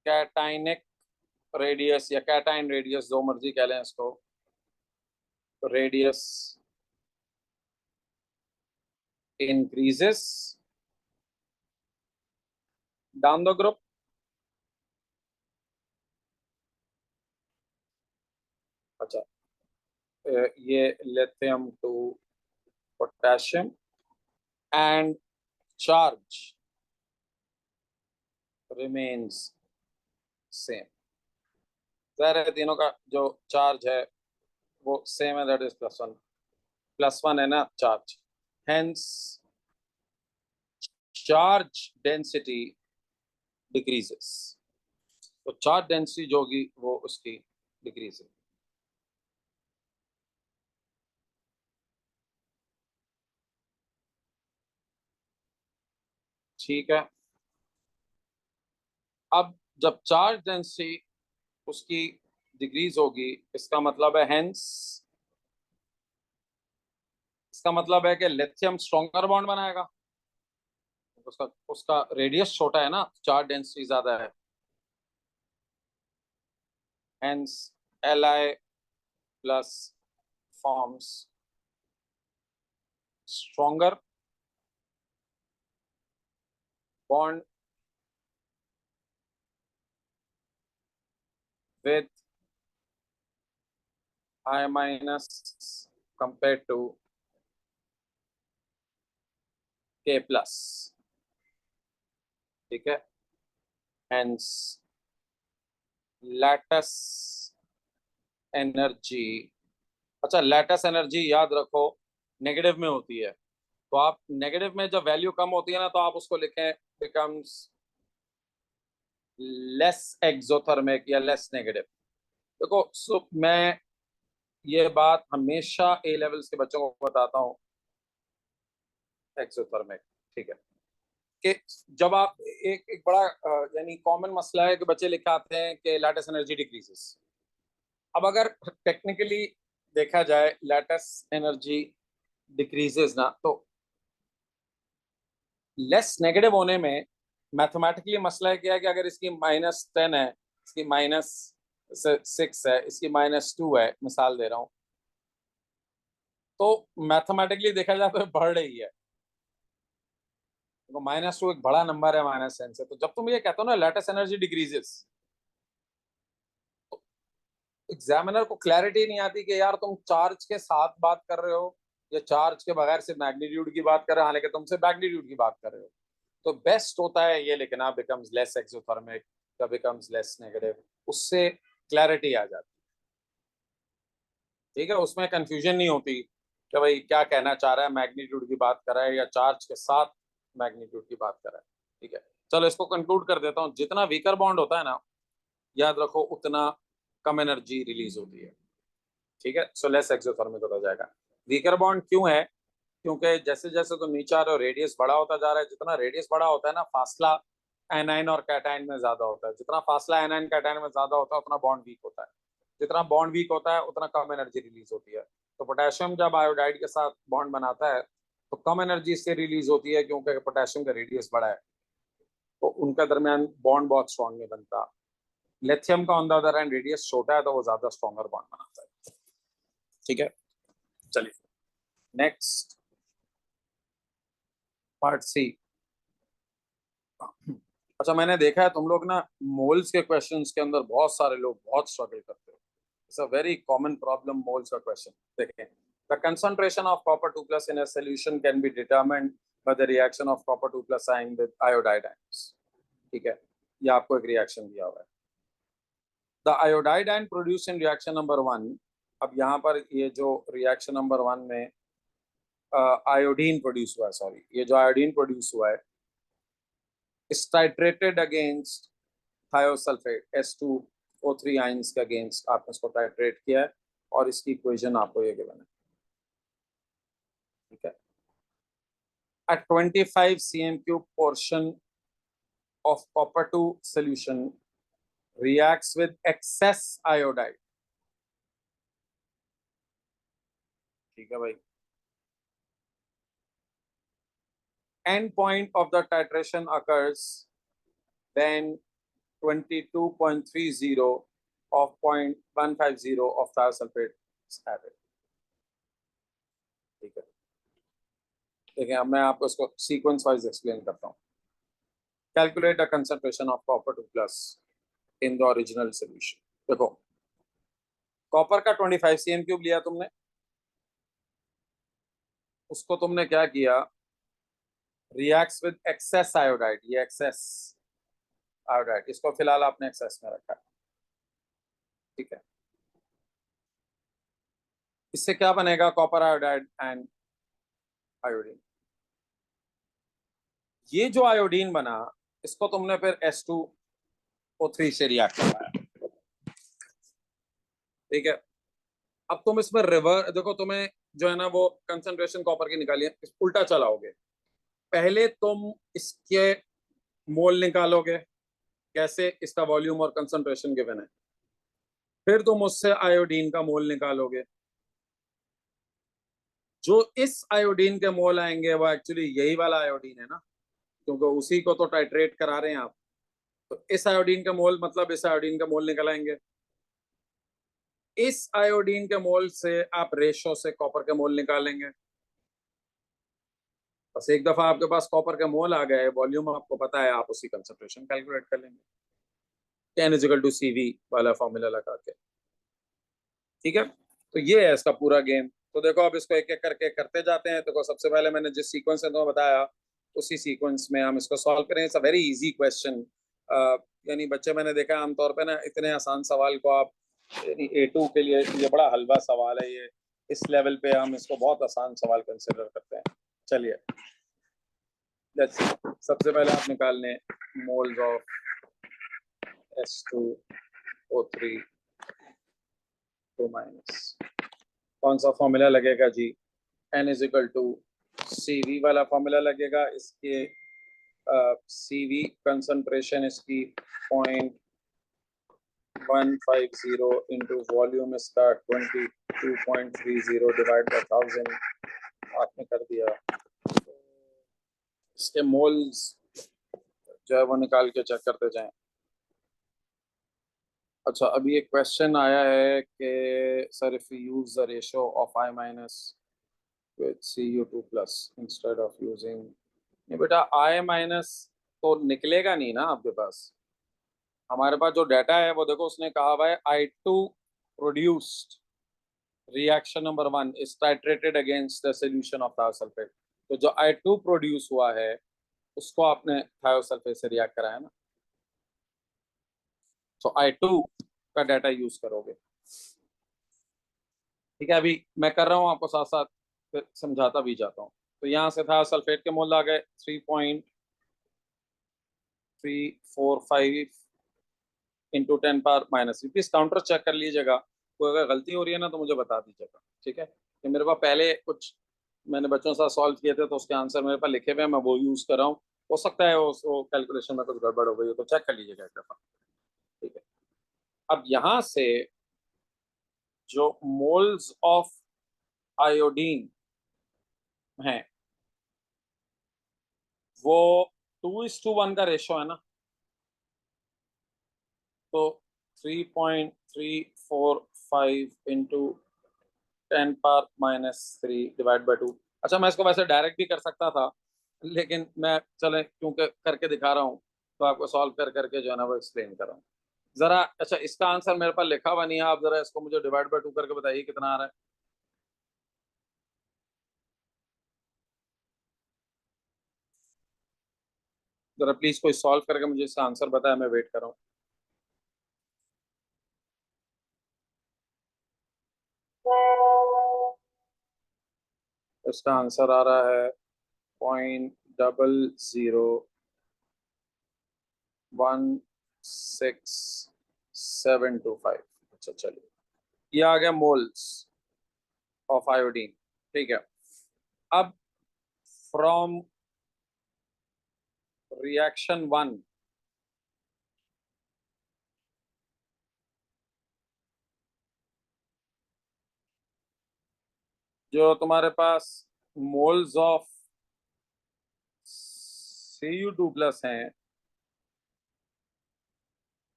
Speaker 1: कैटाइनिक रेडियस या कैटाइन रेडियस, जो मर्जी कह लें इसको, radius increases down the group. अच्छा, ये lithium to potassium and charge remains same, जाहिर है तीनों का जो चार्ज है वो सेम है, दैट इज +1 है ना charge, hence charge density decreases, तो चार्ज डेंसिटी जो होगी वो उसकी डिक्रीज है। ठीक है। अब जब चार्ज डेंसिटी उसकी डिक्रीज होगी, इसका मतलब है हेंस, इसका मतलब है कि लिथियम स्ट्रॉन्गर बॉन्ड बनाएगा। उसका उसका रेडियस छोटा है ना, चार्ज डेंसिटी ज्यादा है, hence Li plus forms stronger bond with I minus compared to K plus, ठीक है। Hence लैटस एनर्जी, अच्छा लैटस एनर्जी याद रखो नेगेटिव में होती है, तो आप नेगेटिव में जब वैल्यू कम होती है ना तो आप उसको लिखें बिकम्स लेस एक्सोथर्मिक या लेस नेगेटिव। देखो मैं ये बात हमेशा ए लेवल्स के बच्चों को बताता हूँ, एक्सोथर्मिक, ठीक है। कि जब आप एक बड़ा यानी कॉमन मसला है कि बच्चे लिख आते हैं कि लैटिस एनर्जी डिक्रीजेस। अब अगर टेक्निकली देखा जाए लैटिस एनर्जी डिक्रीजेस ना, तो लेस नेगेटिव होने में मैथमेटिकली मसला है क्या है कि अगर इसकी -10 है, इसकी -6 है, इसकी -2 है, मिसाल दे रहा हूं, तो मैथमेटिकली देखा जाए तो बढ़ रही है। तो -2 एक बड़ा नंबर है -10 से, तो जब तुम ये कहते हो ना लैटिस एनर्जी डिक्रीजेस, एग्जामिनर को क्लैरिटी नहीं आती कि यार तुम चार्ज के साथ बात कर रहे हो या चार्ज के बगैर सिर्फ मैग्नीट्यूड की बात कर रहे हो, हालांकि तुम सिर्फ मैग्नीट्यूड की बात कर रहे हो। तो बेस्ट होता है ये लिखना बिकम्स लेस एक्सोथर्मिक या बिकम्स लेस नेगेटिव, उससे क्लैरिटी आ जाती है, ठीक है। उसमें कंफ्यूजन नहीं होती कि भाई क्या कहना चाह रहा है, मैग्नीट्यूड की बात कर रहा है या चार्ज के साथ मैग्नीट्यूड की बात कर रहा है, ठीक है। चलो इसको कंक्लूड कर देता हूँ, जितना वीकर बॉन्ड होता है ना, याद रखो उतना कम एनर्जी रिलीज होती है, ठीक है। सो लेस एक्सोथर्मिक होता जाएगा। वीकर बॉन्ड क्यों है? क्योंकि जैसे जैसे तुम नीचे आ रहे हो रेडियस बड़ा होता जा रहा है, जितना रेडियस बड़ा होता है ना, फासला एनाइन और कैटाइन में ज्यादा होता है, जितना फासला एनाइन कैटाइन में ज्यादा होता है उतना बॉन्ड वीक होता है, जितना बॉन्ड वीक होता है उतना कम एनर्जी रिलीज होती है। तो पोटेशियम जब आयोडाइड के साथ बॉन्ड बनाता है तो कम एनर्जी से रिलीज होती है, क्योंकि पोटेशियम का रेडियस बड़ा है, तो उनका दरमियान बॉन्ड बहुत स्ट्रॉन्ग नहीं बनता। लिथियम का on the other hand radius छोटा है तो वो ज्यादा स्ट्रॉन्गर बॉन्ड बनाता है, ठीक है। चलिए नेक्स्ट पार्ट सी। अच्छा मैंने देखा है तुम लोग ना मोल्स के क्वेश्चंस के अंदर बहुत सारे लोग बहुत स्ट्रगल करते हो, it's a very common problem moles का क्वेश्चन। देखें, the concentration of copper 2 plus in a solution can be determined by the reaction of copper 2 plus ion with iodide ions, ठीक है। ये आपको एक रिएक्शन दिया हुआ है, the iodide ion produce in reaction number 1। अब यहाँ पर ये जो रिएक्शन नंबर 1 में आयोडीन प्रोड्यूस हुआ है, सॉरी, ये जो आयोडीन प्रोड्यूस हुआ है is titrated against thiosulphate S2O3 ions के अगेंस्ट आपने इसको टाइट्रेट किया है, और इसकी इक्वेशन आपको ये गिवन है, ठीक है। A 25 cm³ portion of copper 2 solution reacts with excess iodide, ठीक है भाई। End point of the titration occurs when 22.30 of 0.150 of thiosulfate is added, ठीक है। देखिए अब मैं आपको इसको सीक्वेंस वाइज एक्सप्लेन करता हूँ। Calculate the concentration of copper 2 plus in the original solution. देखो कॉपर का 25 cm³ लिया तुमने, उसको तुमने क्या किया, रिएक्ट्स विद एक्सेस आयोडाइड, ये एक्सेस आयोडाइड, इसको फिलहाल आपने एक्सेस में रखा है, ठीक है। इससे क्या बनेगा, कॉपर आयोडाइड एंड आयोडीन। ये जो आयोडीन बना इसको तुमने फिर S2O3 से रिएक्ट करवाया, ठीक है। अब तुम इसमें रिवर देखो, तुम्हें जो है ना वो कंसंट्रेशन कॉपर की निकाली है, उल्टा चलाओगे, पहले तुम इसके मोल निकालोगे, कैसे, इसका वॉल्यूम और कंसंट्रेशन गिवन है, फिर तुम उससे आयोडीन का मोल निकालोगे। जो इस आयोडीन के मोल आएंगे वो एक्चुअली यही वाला आयोडीन है ना, क्योंकि उसी को तो टाइट्रेट करा रहे हैं आप। तो इस आयोडीन का मोल मतलब इस आयोडीन का मोल निकल आएंगे। इस आयोडीन के मोल से आप रेशो से कॉपर के मोल निकालेंगे। बस एक दफा आपके पास कॉपर के मोल आ गए, वॉल्यूम आपको पता है, आप उसी कंसंट्रेशन कैलकुलेट कर लेंगे, n इजिकल टू CV वाला फॉर्मूला लगा के। ठीक है, तो ये है इसका पूरा गेम। तो देखो अब इसको एक एक करके करते जाते हैं। देखो सबसे पहले मैंने जिस सीक्वेंस में तुम्हें बताया उसी सीक्वेंस में हम इसको सॉल्व करें। It's a very easy question. यानी बच्चे मैंने देखा आमतौर पे ना इतने आसान सवाल को आप, यानी A2 के लिए ये बड़ा हलवा सवाल है ये, इस लेवल पे हम इसको बहुत आसान सवाल कंसिडर करते हैं। चलिए लेट्स, सबसे पहले आप निकालने मोल्स ऑफ S2O3 2 माइनस, कौन सा फॉर्मूला लगेगा जी, n इजिकल टू CV वाला फॉर्मूला लगेगा। इसके CV कंसंट्रेशन इसकी 0.150 इंटू वॉल्यूम इसका 22.30 डिवाइड बाय 1000 आपने कर दिया। इसके मोल्स जो है वो निकाल के चेक करते जाएं। अच्छा, अभी एक क्वेश्चन आया है कि sir if you use the ratio of I minus with Cu2 plus instead of using, नहीं बेटा I माइनस तो निकलेगा नहीं ना आपके पास। हमारे पास जो डाटा है वो देखो, उसने कहा हुआ है I2 produced reaction number 1 is titrated against the solution of thiosulphate. तो जो I2 प्रोड्यूस हुआ है उसको आपने थायोसल्फेट से रिएक्ट कराया ना, तो I2 का डाटा यूज करोगे। ठीक है, अभी मैं कर रहा हूँ आपको साथ साथ फिर समझाता भी जाता हूँ। तो यहाँ से था सल्फेट के मोल आ गए 3.345 इंटू 10⁻³ प्लीज काउंटर चेक कर लीजिएगा, कोई अगर गलती हो रही है ना तो मुझे बता दीजिएगा। ठीक है, कि मेरे पास पहले कुछ मैंने बच्चों के साथ सॉल्व किए थे तो उसके आंसर मेरे पास लिखे हुए हैं, मैं वो यूज कर रहा हूँ। हो सकता है वो कैलकुलेशन में कुछ गड़बड़ हो गई हो, तो चेक कर लीजिएगा एक दफा। ठीक है, अब यहाँ से जो मोल्स ऑफ आयोडीन हैं वो 2:1 का रेशो है ना, तो 3.345 इंटू 10⁻³ डिवाइड बाई 2। अच्छा, मैं इसको वैसे डायरेक्ट भी कर सकता था, लेकिन मैं चले क्योंकि करके दिखा रहा हूँ तो आपको सॉल्व कर करके जो है ना वो एक्सप्लेन कर रहा हूँ जरा। अच्छा, इसका आंसर मेरे पास लिखा हुआ नहीं है, आप जरा इसको मुझे डिवाइड बाई 2 करके बताइए कितना आ रहा है। जरा प्लीज कोई सॉल्व करके मुझे इसका आंसर बताया, मैं वेट कर रहा हूँ। इसका आंसर आ रहा है 0.0016725। अच्छा चलिए, ये आ गया मोल्स ऑफ आयोडीन। ठीक है, अब फ्रॉम रिएक्शन 1 जो तुम्हारे पास मोल्स ऑफ Cu2 प्लस हैं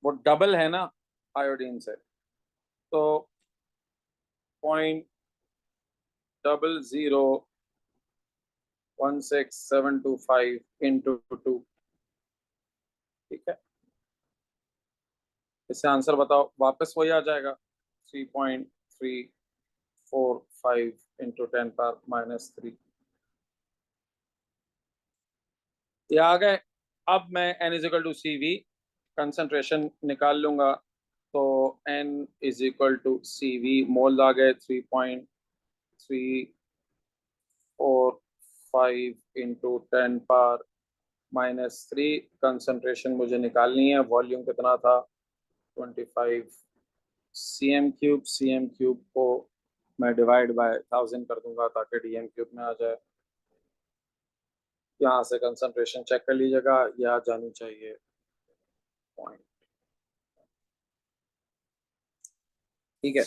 Speaker 1: वो डबल है ना आयोडीन से, तो 0.00016725 इंटू 2। ठीक है, इससे आंसर बताओ, वापस वही आ जाएगा 3.345 इंटू 10⁻³ ये आ गए। अब मैं n is equal to CV concentration निकाल लूंगा, तो n is equal to CV mole आ गए 3.345 इंटू 10⁻³ कंसंट्रेशन मुझे निकालनी है। वॉल्यूम कितना था 25 cm³। cm³ को मैं डिवाइड बाय 1000 कर दूंगा ताकि DM³ में आ जाए। यहाँ से कंसंट्रेशन चेक कर लीजिएगा, या जानी चाहिए पॉइंट। ठीक है।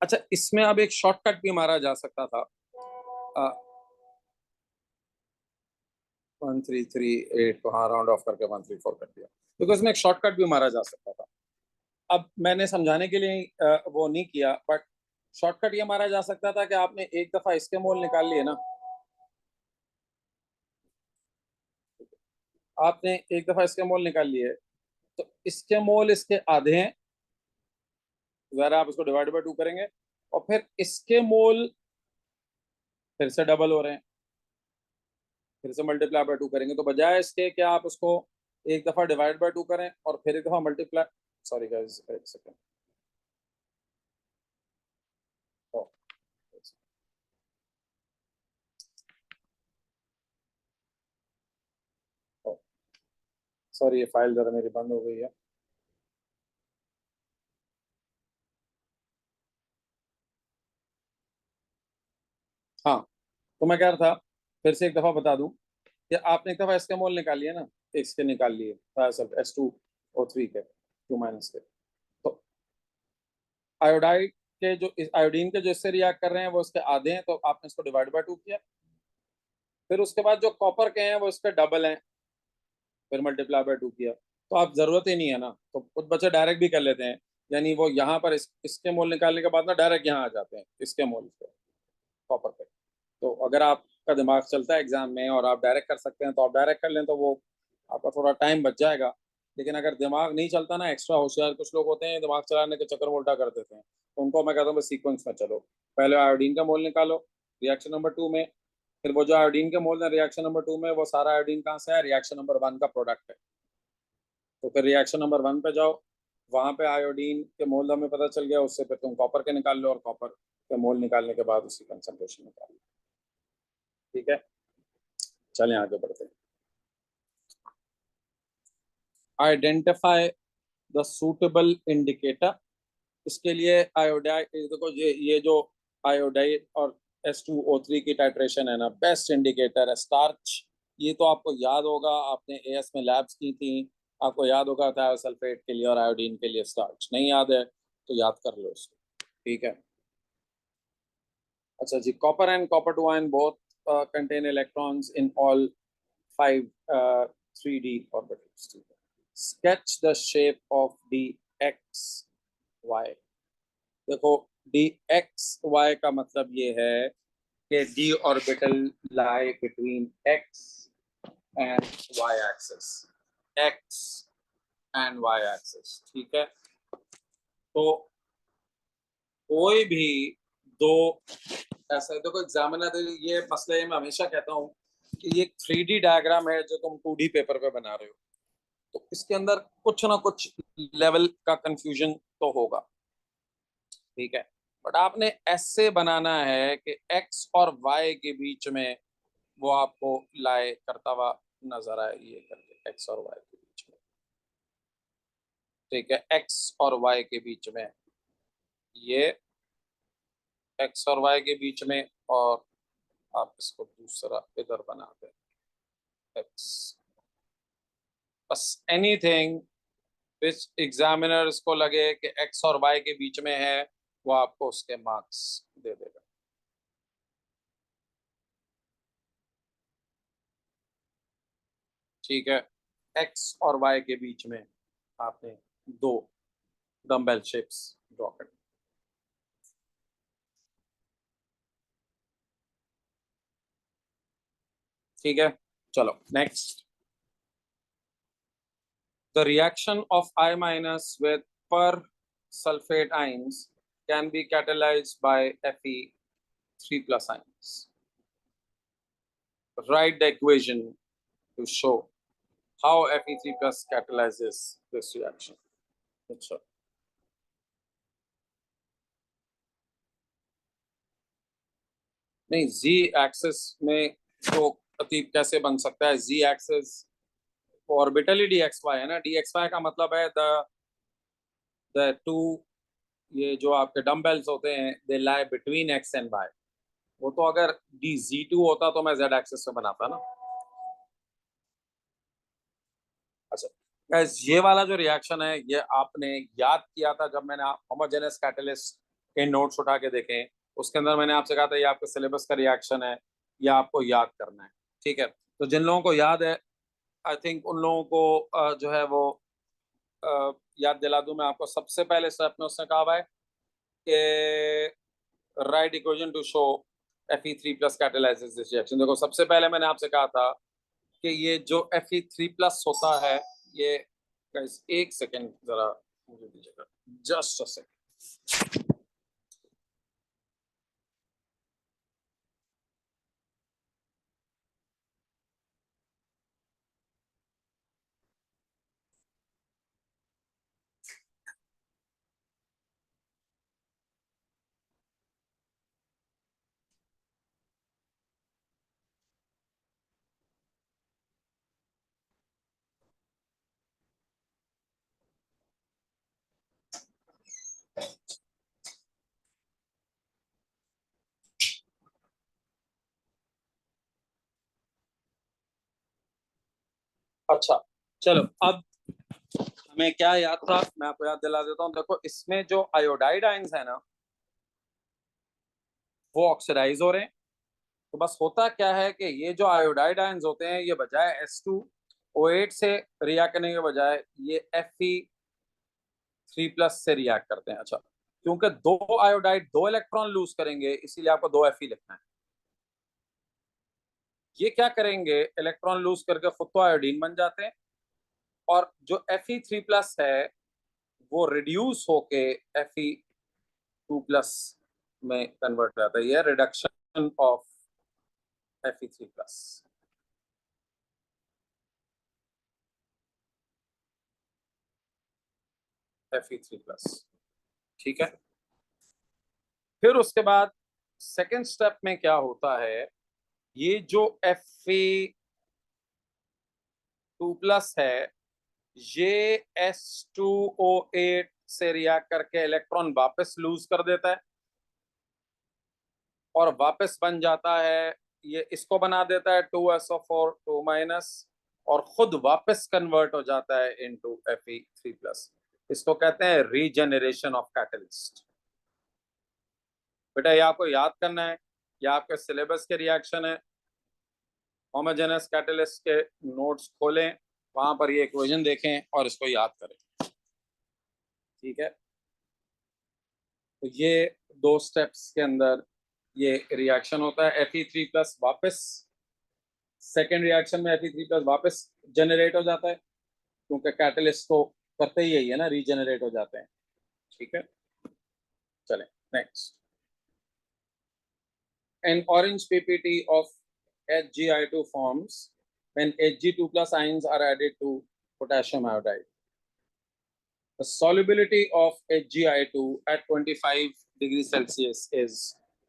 Speaker 1: अच्छा, इसमें अब एक शॉर्टकट भी मारा जा सकता था। 1338 को हाँ राउंड ऑफ करके 134 कर दिया, क्योंकि इसमें एक शॉर्टकट भी मारा जा सकता था। अब मैंने समझाने के लिए वो नहीं किया, बट शॉर्टकट ये मारा जा सकता था कि आपने एक दफा इसके मोल निकाल लिए ना, आपने एक दफा इसके मोल निकाल लिए, तो इसके मोल इसके आधे हैं, जरा आप इसको डिवाइड बाय 2 करेंगे, और फिर इसके मोल फिर से डबल हो रहे हैं, फिर से मल्टीप्लाई बाय 2 करेंगे, तो बजाय इसके कि आप उसको एक दफा डिवाइड बाय 2 करें और फिर एक दफा मल्टीप्लाई, सॉरी गाइस एक सेकंड, सॉरी ये फाइल जरा मेरी बंद हो गई है। हाँ, तो मैं कह रहा था, फिर से एक दफा बता दूं कि आपने एक दफा इसके मोल निकाल लिए ना, इसके निकाल लिए S2O3 के 2 माइनस के, तो आयोडाइड के जो आयोडीन के जो इससे रिएक्ट कर रहे हैं वो इसके आधे हैं, तो आपने इसको डिवाइड बाय 2 किया, फिर उसके बाद जो कॉपर के हैं वो इसके डबल हैं, फिर मल्टीप्लाई बाय 2 किया, तो आप जरूरत ही नहीं है ना, तो कुछ बच्चे डायरेक्ट भी कर लेते हैं, यानी वो यहाँ पर इसके मोल निकालने के बाद ना डायरेक्ट यहाँ आ जाते हैं इसके मोल पे, कॉपर पे। तो अगर आपका दिमाग चलता है एग्जाम में और आप डायरेक्ट कर सकते हैं तो आप डायरेक्ट कर लें, तो वो आपका थोड़ा टाइम बच जाएगा। लेकिन अगर दिमाग नहीं चलता ना, एक्स्ट्रा होशियार कुछ लोग होते हैं, दिमाग चलाने के चक्कर में उल्टा कर देते हैं, तो उनको मैं कहता हूँ बस सीक्वेंस में चलो, पहले आयोडीन का मोल निकालो रिएक्शन नंबर 2 में, फिर वो जो आयोडीन के मोल है रिएक्शन नंबर 2 में, वो सारा आयोडीन कहाँ से है, रिएक्शन नंबर 1 का प्रोडक्ट है, तो फिर रिएक्शन नंबर 1 पे जाओ, वहां पे आयोडीन के मोल हमें पता चल गया, उससे फिर तुम कॉपर के निकाल लो और कॉपर के मोल निकालने के बाद उसकी कंसंट्रेशन निकाल लो। ठीक है, चलें आगे बढ़ते हैं। आइडेंटिफाई द सूटेबल इंडिकेटर, इसके लिए आयोडाइड, देखो ये जो आयोडाइड और S2O3 की टाइट्रेशन है ना, बेस्ट इंडिकेटर है स्टार्च। ये तो आपको याद होगा, आपने एएस में लैब्स की थी, आपको याद होगा थायोसल्फेट के लिए और आयोडीन के लिए स्टार्च, नहीं याद है तो याद कर लो इसको। ठीक है। अच्छा जी, copper and copper two ion both contain electrons in all 5 3D orbitals। Sketch the shape of D X Y. देखो, डी एक्स वाई का मतलब ये है कि D orbital lie between X and Y axis, X and Y axis. ठीक है, तो कोई भी दो ऐसा, देखो एग्जामिनर ये मसला है, मैं हमेशा कहता हूँ कि ये 3D डायग्राम है जो तुम 2D पेपर पे बना रहे हो, तो इसके अंदर कुछ ना कुछ लेवल का कंफ्यूजन तो होगा। ठीक है, बट आपने ऐसे बनाना है कि एक्स और वाई के बीच में वो आपको लाए करता हुआ नजर आए, ये करके एक्स और वाई के बीच में। ठीक है, एक्स और वाई के बीच में, ये एक्स और वाई के बीच में, और आप इसको दूसरा इधर बना दें एक्स, बस एनीथिंग विच एग्जामिनर्स को लगे कि एक्स और वाई के बीच में है, वो आपको उसके मार्क्स दे देगा। ठीक है, एक्स और वाई के बीच में आपने दो डम्बेल शेप्स ड्रॉ कर। ठीक है, चलो next. The reaction of I minus with per sulfate ions can be catalyzed by Fe3 plus ions. Write the equation to show how Fe3 plus catalyzes this reaction. अच्छा, नहीं z axis में तो अतीब कैसे बन सकता है, z एक्सिस ऑर्बिटल ही dxy है ना, dxy का मतलब है द टू, ये जो आपके डम्बेल्स होते हैं they lie between X and Y. वो तो अगर डी Z2 होता तो मैं जेड एक्सिस में बनाता ना, गाइस ये वाला जो रिएक्शन है ये आपने याद किया था जब मैंने होमोजेनस कैटलिस्ट के नोट्स उठा के देखे, उसके अंदर मैंने आपसे कहा था ये आपके सिलेबस का रिएक्शन है, ये आपको याद करना है। ठीक है, तो जिन लोगों को याद है आई थिंक उन लोगों को जो है वो याद दिला दूं मैं आपको। सबसे पहले स्टेप में उसने कहा हुआ है कि right equation two show Fe3 plus catalyses this reaction. देखो सबसे पहले मैंने आपसे कहा था कि ये जो Fe3 प्लस होता है ये, गाइस एक सेकेंड जरा मुझे दीजिएगा, जस्ट अ सेकेंड। अच्छा चलो, अब हमें क्या याद था मैं आपको याद दिला देता हूँ। देखो इसमें जो आयोडाइड आयंस है ना वो ऑक्सीडाइज हो रहे हैं। तो बस होता क्या है कि ये जो आयोडाइड आयंस होते हैं ये बजाय H2O8 से रिएक्ट करने के बजाय ये Fe3 प्लस से रिएक्ट करते हैं। अच्छा, क्योंकि दो आयोडाइड दो इलेक्ट्रॉन लूज करेंगे इसीलिए आपको दो Fe लिखना है। ये क्या करेंगे, इलेक्ट्रॉन लूज करके खुद तो आयोडीन बन जाते हैं और जो Fe3 प्लस है वो रिड्यूस होके Fe2 प्लस में कन्वर्ट हो जाता है। ये reduction of Fe3 plus. Fe3 plus, ठीक है। फिर उसके बाद सेकेंड स्टेप में क्या होता है, ये जो Fe2 प्लस है ये H2O8 से रिएक्ट करके इलेक्ट्रॉन वापस लूज कर देता है और वापस बन जाता है, ये इसको बना देता है 2SO4 2 माइनस और खुद वापस कन्वर्ट हो जाता है इनटू Fe3 प्लस। इसको कहते हैं रीजेनरेशन ऑफ कैटलिस्ट। बेटा ये आपको याद करना है, ये आपके सिलेबस के रिएक्शन है। होमोजेनस कैटलिस्ट के नोट्स खोलें, वहां पर ये इक्वेशन देखें और इसको याद करें। ठीक है, तो ये दो स्टेप्स के अंदर ये रिएक्शन होता है। Fe3 प्लस वापस सेकेंड रिएक्शन में Fe3 प्लस वापस जनरेट हो जाता है क्योंकि कैटलिस्ट तो करते ही यही है ना, रीजनरेट हो जाते हैं। ठीक है, चलें next. An orange PPT of HgI2 forms when Hg2 plus ions are added to potassium iodide. The solubility of HgI2 at 25 degrees Celsius is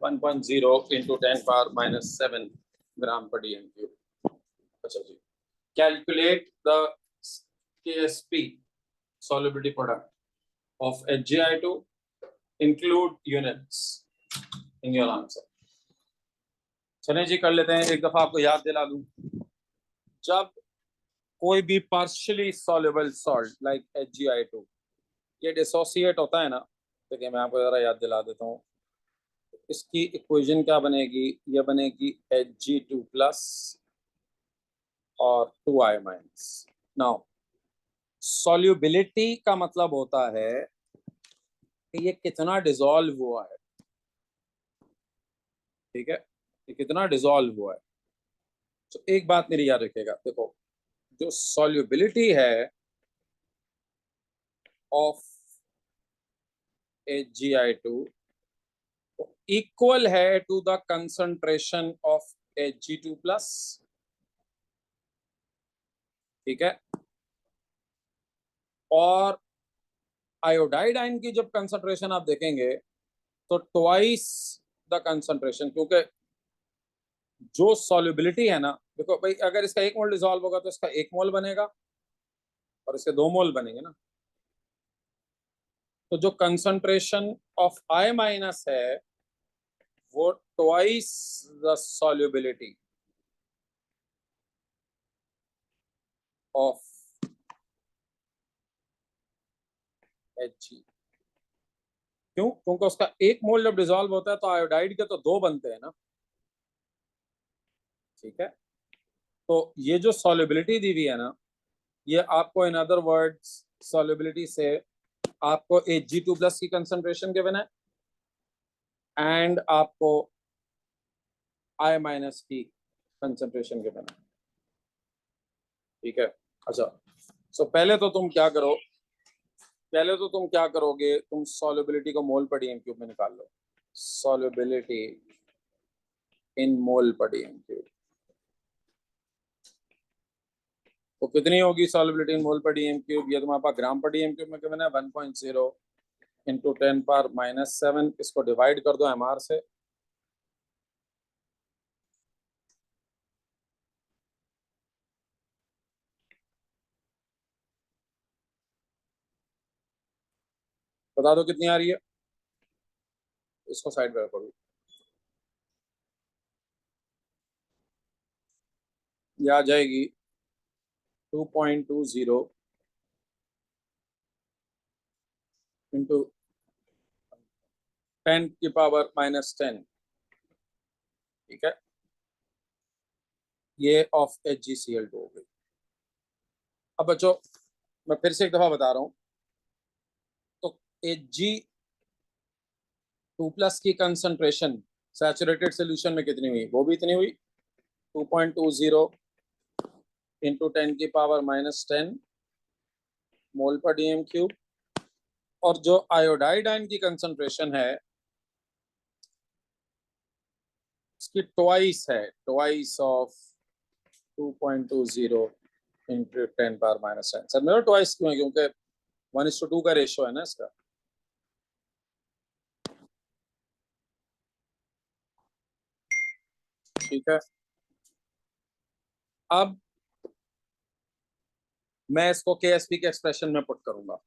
Speaker 1: 1.0 into 10 power minus 7 gram per dm cube. अच्छा जी, calculate the KSP solubility product of HgI2. Include units in your answer. चलें जी कर लेते हैं, एक दफा आपको याद दिला दूं। जब कोई भी partially soluble salt like HgI2 ये डिसोसिएट होता है ना, देखिए मैं आपको जरा याद दिला देता हूँ। इसकी इक्वेशन क्या बनेगी, ये बनेगी Hg2 प्लस और 2I माइनस। नाउ सॉल्युबिलिटी का मतलब होता है कि ये कितना डिसॉल्व हुआ है। ठीक है, ये कितना डिसॉल्व हुआ है। तो एक बात मेरी याद रखिएगा, देखो जो सॉल्युबिलिटी है ऑफ HgI2 इक्वल है to the concentration of Hg2 plus. ठीक है, और आयोडाइड आयन की जब कंसंट्रेशन आप देखेंगे तो ट्वाइस द कंसंट्रेशन, क्योंकि जो सॉल्युबिलिटी है ना, देखो भाई अगर इसका 1 मोल डिसॉल्व होगा तो इसका 1 मोल बनेगा और इसके 2 मोल बनेंगे ना। तो जो कंसंट्रेशन ऑफ I माइनस है वो twice the solubility of Hg। क्यों? क्योंकि उसका एक मोल जब डिसॉल्व होता है तो आयोडाइड के तो दो बनते हैं ना। ठीक है, तो ये जो सॉल्युबिलिटी दी हुई है ना, ये आपको इन अदर वर्ड्स सॉल्युबिलिटी से आपको Hg2+ की कंसंट्रेशन गिवन है एंड आपको I- की कंसंट्रेशन गिवन है। ठीक है, अच्छा सो पहले तो तुम क्या करो, पहले तो तुम क्या करोगे, तुम सॉल्युबिलिटी को मोल पर डीएम क्यूब में निकाल लो। सॉल्युबिलिटी इन मोल पर डीएम क्यूब तो कितनी होगी सॉल्युबिलिटी इन मोल पर डीएम क्यूब? ये तुम्हारे पास ग्राम पर डीएम क्यूब में कितना है 1.0 इंटू 10⁻⁻⁷। इसको डिवाइड कर दो एमआर से। बता दो कितनी आ रही है। इसको साइड में रखो। ये आ जाएगी 2.20 इंटू 10⁻⁻10। ठीक है, ये ऑफ HgCl2 हो गई। अब बच्चों मैं फिर से एक दफा बता रहा हूं, तो Hg2+ की कंसंट्रेशन सैचुरेटेड सोल्यूशन में कितनी हुई? वो भी इतनी हुई 2.20 इंटू 10⁻⁻10 मोल पर डीएम क्यूब। और जो आयोडाइड आयन की कंसंट्रेशन है इसकी ट्वाइस है, ट्वाइस ऑफ 2.20 इंटू 10⁻⁻10। सर मेरा ट्वाइस क्यों है? क्योंकि 1:2 का रेशियो है ना इसका। ठीक है, अब मैं इसको KSP के एक्सप्रेशन में पुट करूंगा।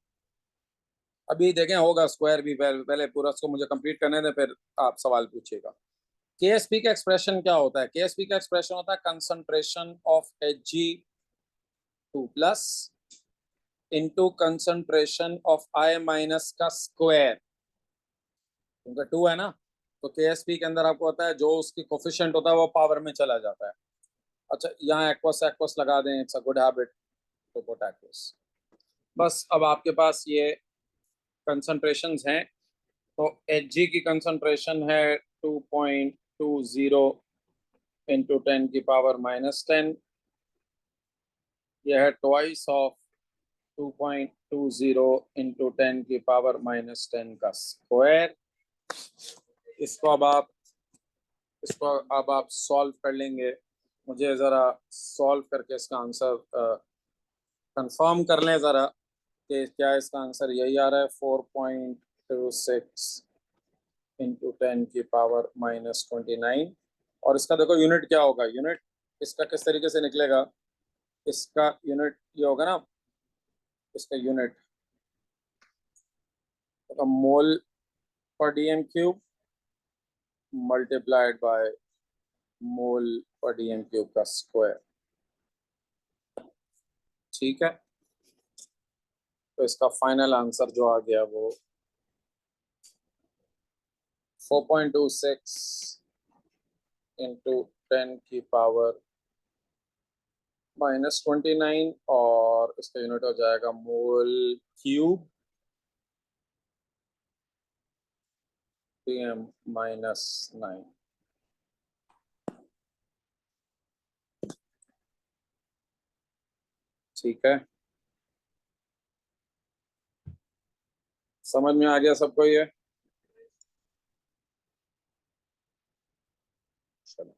Speaker 1: अभी देखें होगा स्क्वायर भी, पहले पूरा इसको मुझे कंप्लीट करने दें फिर आप सवाल पूछिएगा। KSP का एक्सप्रेशन क्या होता है? KSP का एक्सप्रेशन होता है concentration of Hg2+ into concentration of I- का स्क्वायर, क्योंकि 2 है ना, तो KSP के अंदर आपको होता है जो उसकी कोफिशिएंट होता है वो पावर में चला जाता है। अच्छा यहाँ एक्वस एक्वस लगा दें, it's a good habit to put aqueous. बस अब आपके पास ये कंसंट्रेशंस हैं, तो Hg की कंसंट्रेशन है 2.20 इंटू 10⁻⁻10। यह है ट्वाइस ऑफ 2.20 इंटू 10⁻⁻10 का स्क्वायर। इसको अब आप सॉल्व कर लेंगे। मुझे ज़रा सॉल्व करके इसका आंसर कंफर्म कर लें ज़रा कि क्या इसका आंसर यही आ रहा है 4.26 इंटू 10⁻⁻29। और इसका देखो यूनिट क्या होगा, यूनिट इसका किस तरीके से निकलेगा, इसका यूनिट ये होगा ना, इसका यूनिट तो मोल पर DM cube multiplied by mole पर डीएम क्यूब का स्क्वायर। ठीक है, तो इसका फाइनल आंसर जो आ गया वो 4.26 इंटू 10⁻⁻29 और इसका यूनिट हो जाएगा मोल क्यूब PM-9। ठीक है, समझ में आ गया सबको ये? चलो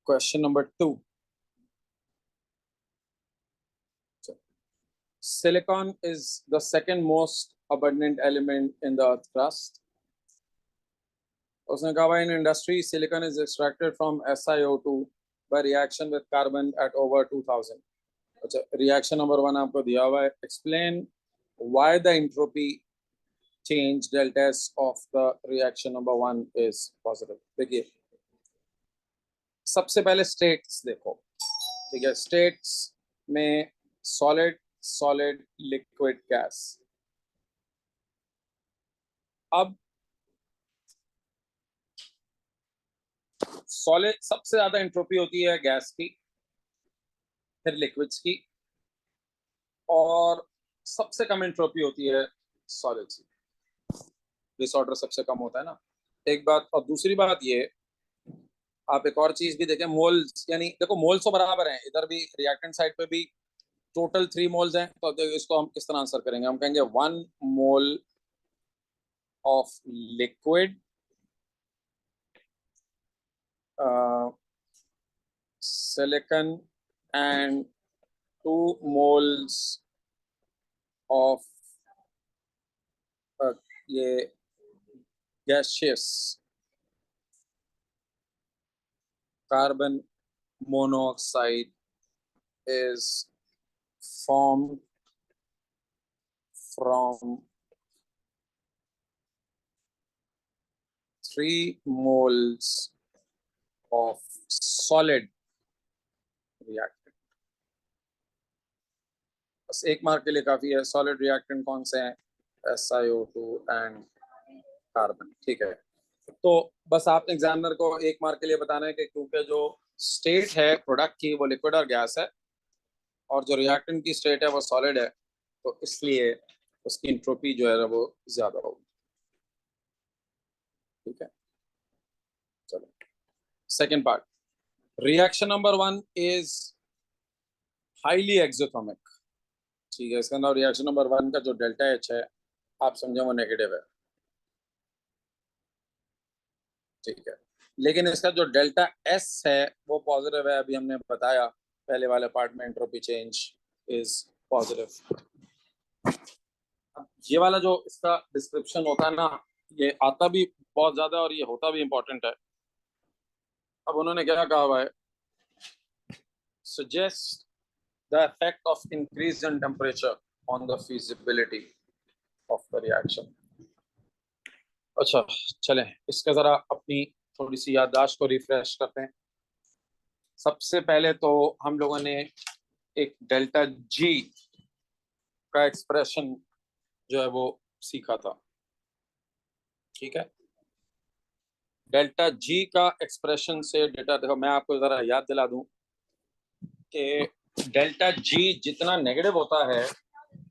Speaker 1: question number 2। Silicon is the second most abundant element in the earth crust. उसने कहा in industry silicon is extracted from SiO2 by reaction with carbon at over 2000। अच्छा रिएक्शन नंबर 1 आपको दिया हुआ है, explain why the entropy change delta S of the reaction number 1 is positive। देखिए सबसे पहले स्टेट्स देखो, ठीक है, स्टेट्स में सॉलिड सॉलिड, लिक्विड, गैस। अब सॉलिड सबसे ज्यादा एंट्रोपी होती है गैस की, फिर लिक्विड्स की, और सबसे कम एंट्रोपी होती है सॉलिड्स की। डिसऑर्डर सबसे कम होता है ना, एक बात। और दूसरी बात ये, आप एक और चीज भी देखें, मोल्स, यानी देखो मोल्स तो बराबर हैं, इधर भी रिएक्टेंट साइड पे भी टोटल 3 मोल्स हैं, तो इसको हम किस तरह आंसर करेंगे? हम कहेंगे 1 mole of liquid silicon and 2 moles of ये gaseous carbon monoxide is formed from 3 moles of solid reactant। बस 1 मार्क के लिए काफी है। सॉलिड रिएक्टेंट कौन से हैं? SiO2 and carbon. ठीक है, तो बस आप एग्जामिनर को 1 मार्क के लिए बताना है कि क्योंकि जो स्टेट है प्रोडक्ट की वो लिक्विड और गैस है, और जो रिएक्टेंट की स्टेट है वो सॉलिड है, तो इसलिए उसकी एंट्रोपी जो है वो ज्यादा होगी। ठीक है, चलो second part. Reaction number 1 is highly exothermic. ठीक है, इसके अंदर रिएक्शन नंबर 1 का जो डेल्टा एच है आप समझे वो नेगेटिव है। ठीक है, लेकिन इसका जो डेल्टा एस है वो पॉजिटिव है। अभी हमने बताया पहले वाले पार्ट में, एंट्रोपी चेंज इज पॉजिटिव। ये वाला जो इसका डिस्क्रिप्शन होता है ना, ये आता भी बहुत ज्यादा और ये होता भी इंपॉर्टेंट है। अब उन्होंने क्या कहा हुआ है? suggest the effect of increase in temperature on the feasibility of the reaction। अच्छा, चलें इसका जरा अपनी थोड़ी सी याददाश्त को रिफ्रेश करते हैं। सबसे पहले तो हम लोगों ने एक डेल्टा जी का एक्सप्रेशन जो है वो सीखा था। ठीक है, डेल्टा जी का एक्सप्रेशन से डेटा, देखो मैं आपको जरा याद दिला दूं कि डेल्टा जी जितना नेगेटिव होता है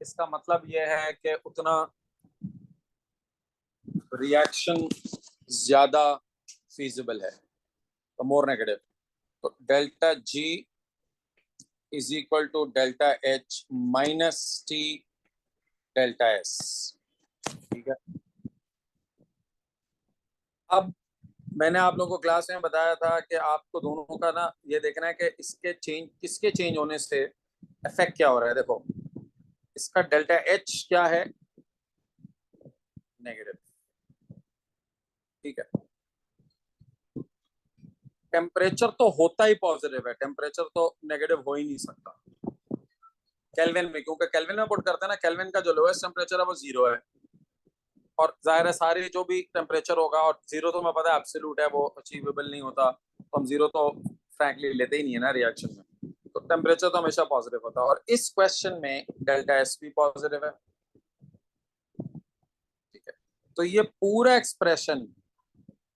Speaker 1: इसका मतलब यह है कि उतना रिएक्शन ज्यादा फीजिबल है, तो मोर नेगेटिव। तो delta G is equal to delta H minus T delta S. ठीक है, अब मैंने आप लोगों को क्लास में बताया था कि आपको दोनों का ना ये देखना है कि इसके चेंज, किसके चेंज होने से इफेक्ट क्या हो रहा है। देखो इसका डेल्टा एच क्या है? नेगेटिव। ठीक है, टेम्परेचर तो होता ही पॉजिटिव है, टेम्परेचर तो नेगेटिव हो ही नहीं सकता केल्विन में, क्योंकि केल्विन में पुट करते हैं ना, केल्विन का जो लोएस्ट टेम्परेचर है वो 0 है, और जाहिर है सारे जो भी टेम्परेचर होगा, और 0 तो मैं पता है एब्सोल्यूट है, वो अचीवेबल नहीं होता, तो हम 0 तो फ्रैंकली लेते ही नहीं है ना रिएक्शन में। तो टेम्परेचर तो हमेशा पॉजिटिव होता है, और इस क्वेश्चन में डेल्टा एस भी पॉजिटिव है। ठीक है, तो ये पूरा एक्सप्रेशन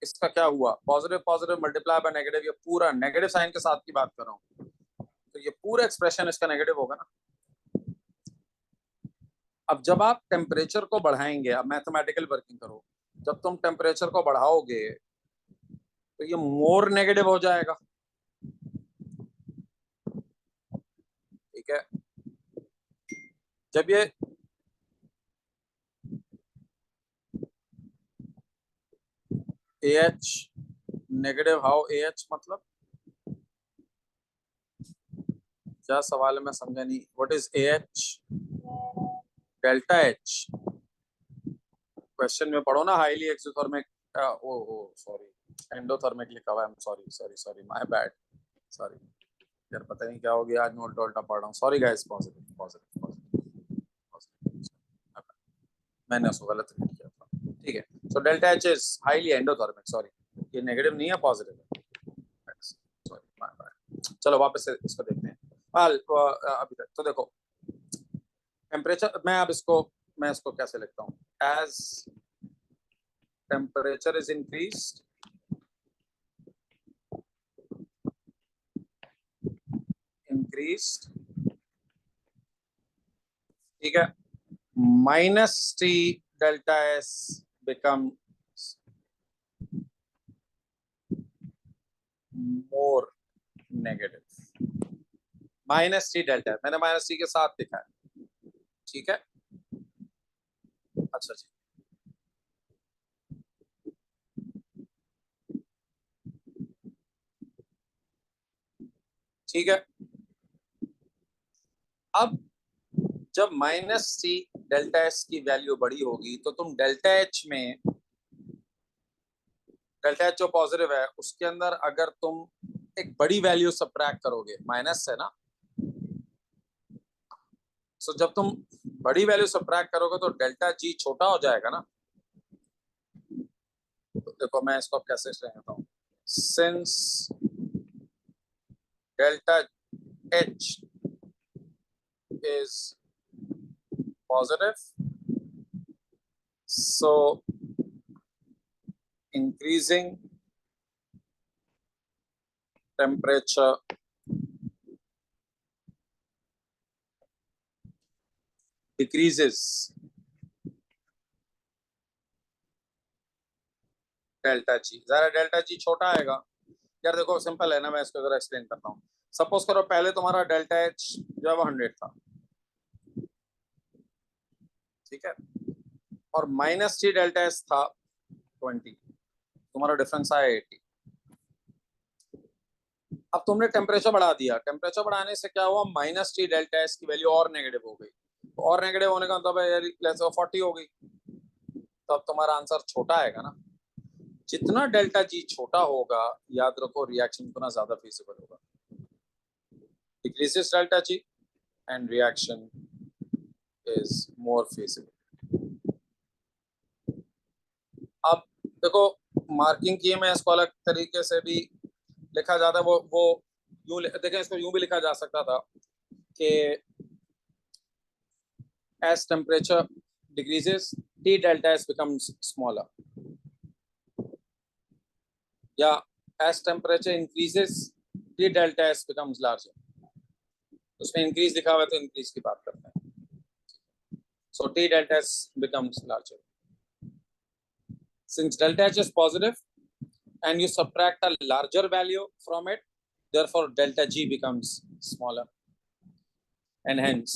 Speaker 1: इसका क्या हुआ? Positive positive multiply by negative, ये पूरा नेगेटिव साइन के साथ की बात कर रहा हूँ, तो ये पूरा एक्सप्रेशन इसका नेगेटिव होगा ना। अब जब आप टेम्परेचर को बढ़ाएंगे, अब मैथमेटिकल वर्किंग करो, जब तुम टेम्परेचर को बढ़ाओगे तो ये मोर नेगेटिव हो जाएगा। ठीक है, जब ये AH नेगेटिव, हाउ AH मतलब क्या सवाल है? मैं समझा नहीं। What is AH? Delta H question में पढ़ो ना, हाईली एक्सोथर्मिक, ओ सॉरी एंडोथर्मिक लिखा हुआ है। Sorry sorry sorry, my bad, sorry यार, पता नहीं क्या हो गया आज, मैं उल्टा उल्टा पढ़ रहा हूँ। Sorry guys, positive positive positive, मैंने उसको गलत रीड किया था। ठीक है, so delta H is highly endothermic, sorry ये नेगेटिव नहीं है, पॉजिटिव है, सॉरी माय बैड। चलो वापस से इसको देखते हैं। अभी तक तो देखो, टेम्परेचर मैं इसको कैसे लिखता हूँ, एज टेम्परेचर इज इंक्रीज्ड ठीक है, minus T delta S become more negative. Minus T delta, मैंने माइनस टी के साथ लिखा है, ठीक है। अच्छा जी, ठीक है। अब जब माइनस टी डेल्टा एस की वैल्यू बड़ी होगी तो तुम डेल्टा एच में, डेल्टा एच जो पॉजिटिव है उसके अंदर अगर तुम एक बड़ी वैल्यू सबट्रैक्ट करोगे माइनस से ना, सो जब तुम बड़ी वैल्यू सबट्रैक्ट करोगे तो डेल्टा जी छोटा हो जाएगा ना। तो देखो मैं इसको कैसे कहता हूँ, since delta H is positive, so increasing temperature decreases delta G. जरा डेल्टा जी छोटा आएगा यार, देखो सिंपल है ना, मैं इसको जरा एक्सप्लेन करता हूँ। सपोज करो पहले तुम्हारा डेल्टा एच जो है वो 100 था, ठीक है, और माइनस टी डेल्टा एच था 20, तुम्हारा डिफरेंस आया 80। अब तुमने टेम्परेचर बढ़ा दिया, टेम्परेचर बढ़ाने से क्या हुआ, माइनस टी डेल्टा एच की वैल्यू और नेगेटिव हो गई, और नेगेटिव होने का मतलब है यार लेस 40 हो गई, तो अब तुम्हारा आंसर छोटा आएगा ना। जितना डेल्टा जी छोटा होगा, याद रखो रिएक्शन उतना ज्यादा फिजिबल होगा। Decreases delta G and reaction is more feasible. अब देखो मार्किंग की मैं इसको अलग तरीके से भी लिखा जाता है, वो यूं देखें, इसको यूं भी लिखा जा सकता था कि as temperature decreases T delta S becomes smaller, या as temperature increases T delta S becomes larger। उसमें इंक्रीज लिखा हुआ है तो इंक्रीज की बात करते हैं, so T delta S becomes larger since delta H is positive and you subtract a larger value from it, therefore delta G becomes smaller and hence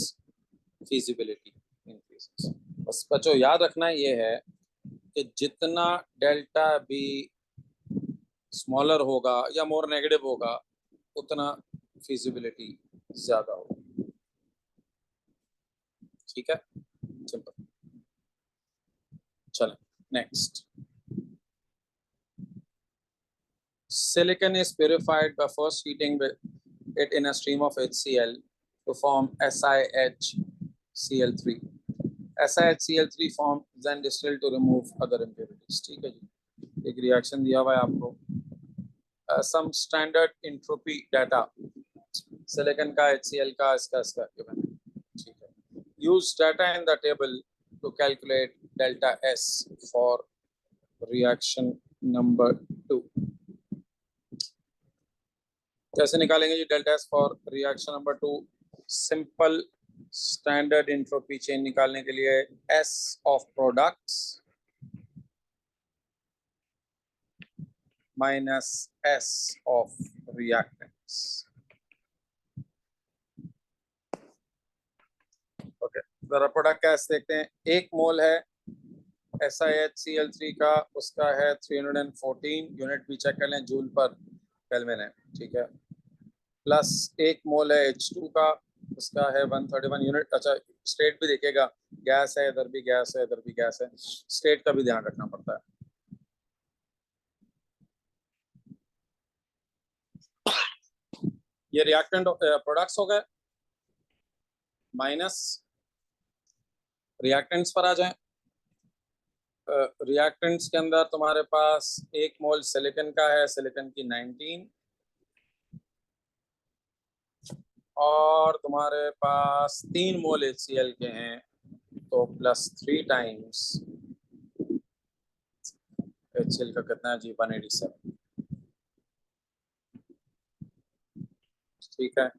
Speaker 1: feasibility increases। बस बच्चों याद रखना ये है कि जितना डेल्टा बी स्मॉलर होगा या मोर नेगेटिव होगा उतना फिजिबिलिटी ज्यादा होगी, ठीक है, सिंपल। चलें next. Silicon is purified by first heating it in a stream of HCl to form SiHCl3। SiHCl3 form then distilled to remove other impurities। ठीक है जी, एक रिएक्शन दिया हुआ है आपको, some standard entropy data, silicon का, HCl का, इसका given, ठीक है। Use data in the table to calculate delta S for reaction number 2। कैसे निकालेंगे जी delta S for reaction number 2? Simple standard entropy change निकालने के लिए S of products minus S of reactants. Okay, जरा प्रोडक्ट का एस देखते हैं। एक मोल है SiHCl3 का, उसका है 314 यूनिट, भी चेक कर लें, जूल पर केल्विन है, ठीक है, प्लस एक मोल है H2 का, उसका है 131 यूनिट। अच्छा स्टेट भी देखेगा, गैस है, इधर भी गैस है, इधर भी गैस है, स्टेट का भी ध्यान रखना पड़ता है। ये रिएक्टेंट प्रोडक्ट्स हो गए, माइनस रिएक्टेंट्स पर आ जाएं। रिएक्टेंट्स के अंदर तुम्हारे पास एक मोल सिलिकॉन का है, सिलिकॉन की 19, और तुम्हारे पास 3 मोल HCl के हैं, तो +3 टाइम्स HCl का कितना है जी, 187। ठीक है,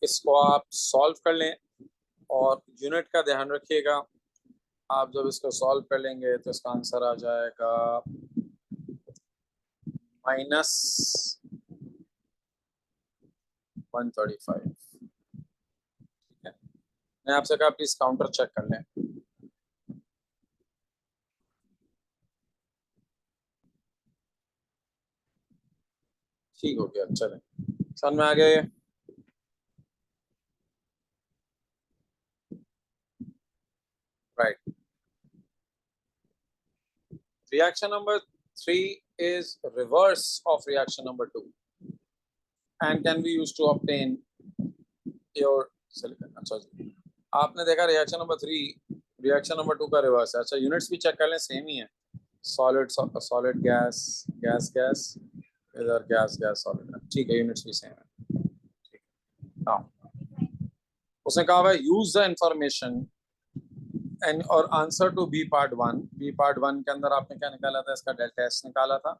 Speaker 1: इसको आप सॉल्व कर लें और यूनिट का ध्यान रखिएगा। आप जब इसको सॉल्व कर लेंगे तो इसका आंसर आ जाएगा -135। ठीक है, मैं आपसे कहा प्लीज काउंटर चेक कर लें। ठीक हो गया, चलें समझ में आ गया ये। Right, reaction number 3 is reverse of reaction number 2 and can be used to obtain your silicon। अच्छा जी, आपने देखा रिएक्शन नंबर 3 रिएक्शन नंबर 2 का रिवर्स है। अच्छा, यूनिट्स भी चेक कर लें, सेम ही है। Solid solid gas gas gas, इधर गैस गैस सॉलिड। ठीक है, यूनिट्स भी सेम है। ठीक है, हाँ, उसने कहा हुआ यूज द इंफॉर्मेशन एंड और answer to B part 1। B part 1 के अंदर आपने क्या निकाला था, इसका डेल्टा एस निकाला था।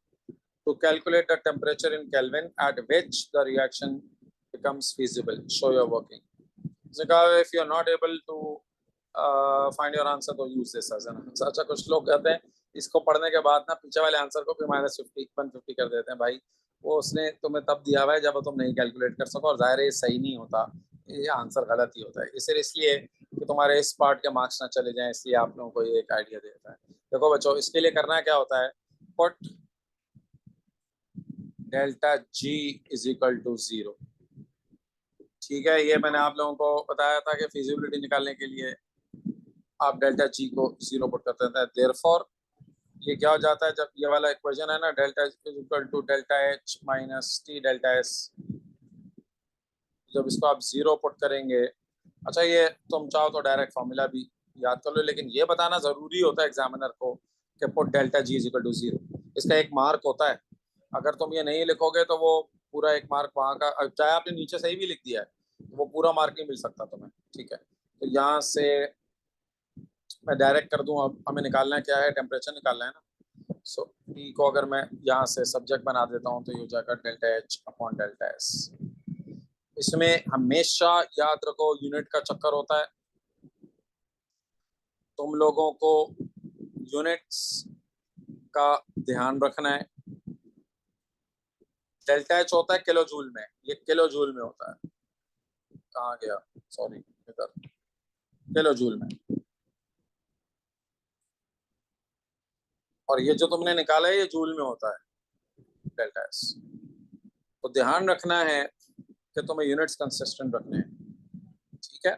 Speaker 1: To calculate the temperature in kelvin at which the reaction becomes feasible, show your working। उसने कहा if you are not able to find your answer तो use this as an answer। अच्छा, कुछ लोग कहते हैं इसको पढ़ने के बाद ना पीछे वाले आंसर को भी -50 150 कर देते हैं। भाई, वो उसने तुम्हें तब दिया हुआ है जब तुम नहीं कैलकुलेट कर सको, और जाहिर है ये सही नहीं होता, ये आंसर गलत ही होता है। इसे इसलिए कि तुम्हारे इस पार्ट के मार्क्स ना चले जाएं, इसलिए आप लोगों को ये एक आइडिया देता है। देखो बच्चों, इसके लिए करना क्या होता है, put delta G is equal to 0। ठीक है, ये मैंने आप लोगों को बताया था कि फिजिबिलिटी निकालने के लिए आप डेल्टा जी को 0 पुट करते हैं। देयरफॉर ये क्या हो जाता है, जब ये वाला इक्वेशन है ना, delta is equal to delta H minus T delta S, जब इसको आप 0 पुट करेंगे। अच्छा, ये तुम चाहो तो डायरेक्ट फॉर्मूला भी याद कर लो, लेकिन ये बताना जरूरी होता है एग्जामिनर को कि put delta G is equal to 0। इसका एक मार्क होता है, अगर तुम ये नहीं लिखोगे तो वो पूरा एक मार्क वहाँ का, चाहे आपने नीचे सही भी लिख दिया है, तो वो पूरा मार्क नहीं मिल सकता तुम्हें। ठीक है, तो यहाँ से मैं डायरेक्ट कर दूं। अब हमें निकालना क्या है, टेम्परेचर निकालना है ना। सो पी को अगर मैं यहाँ से सब्जेक्ट बना देता हूँ तो ये हो जाएगा delta H upon delta S. इसमें हमेशा याद रखो यूनिट का चक्कर होता है, तुम लोगों को यूनिट्स का ध्यान रखना है। डेल्टा एच होता है किलो जूल में, ये किलो जूल में होता है। कहाँ गया, सॉरी, इधर किलो जूल में। और ये जो तुमने निकाला है ये जूल में होता है डेल्टा एस। तो ध्यान रखना है कि तुम्हें यूनिट्स कंसिस्टेंट रखने हैं। ठीक है,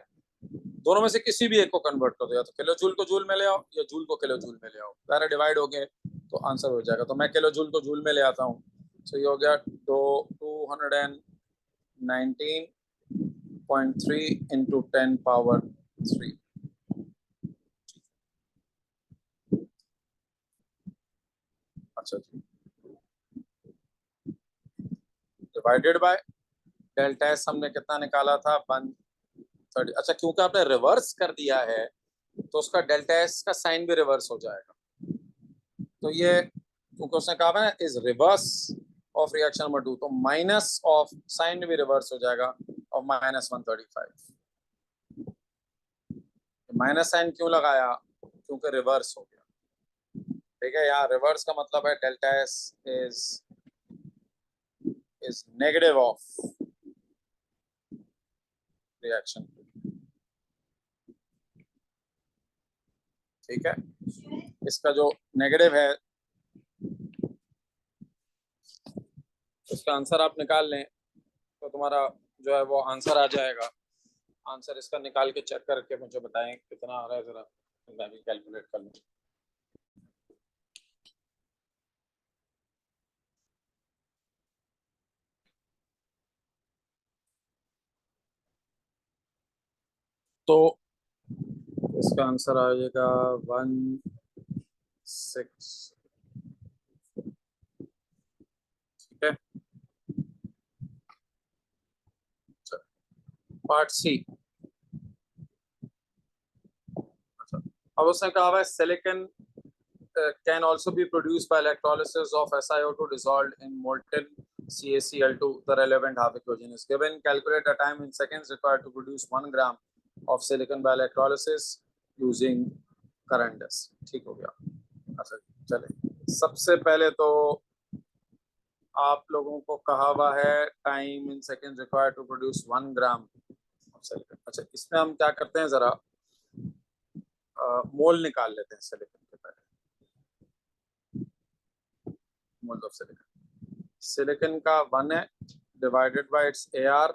Speaker 1: दोनों में से किसी भी एक को कन्वर्ट कर दो, या तो किलो जूल को जूल में ले आओ या जूल को किलो जूल में ले आओ, सारे डिवाइड हो गए तो आंसर हो जाएगा। तो मैं किलो जूल को जूल में ले आता हूँ, तो ये हो गया 219.3 इंटू 10⁻³ अच्छा जी, डिवाइडेड बाय डेल्टा एस हमने कितना निकाला था, 130। अच्छा, क्योंकि आपने रिवर्स कर दिया है तो उसका डेल्टा एस का साइन भी रिवर्स हो जाएगा। तो ये क्योंकि उसने कहा है is reverse of reaction number 2, तो माइनस ऑफ साइन भी रिवर्स हो जाएगा और -135। माइनस साइन क्यों लगाया, क्योंकि रिवर्स हो गया। ठीक है, यहाँ रिवर्स का मतलब है delta S is negative of reaction. ठीक है, इसका जो नेगेटिव है उसका आंसर आप निकाल लें तो तुम्हारा जो है वो आंसर आ जाएगा। आंसर इसका निकाल के चेक करके मुझे बताएं कितना आ रहा है, जरा मैं भी कैलकुलेट कर लूँ। तो इसका आंसर आएगा 16। ठीक है, पार्ट सी। अच्छा, अब उसने कहा हुआ है silicon can also be produced by electrolysis of SiO2 dissolved in molten CaCl2. The relevant half equation is given. Calculate the time in seconds required to produce 1 gram of silicon by electrolysis using current S. ठीक हो गया। अच्छा चले, सबसे पहले तो आप लोगों को कहा हुआ है time in second required to produce 1 gram of silicon. अच्छा, इसमें हम क्या करते हैं, जरा मोल निकाल लेते हैं सिलिकॉन के पहले। मोल ऑफ सिलिकॉन, सिलिकॉन का 1 है divided by it's AR।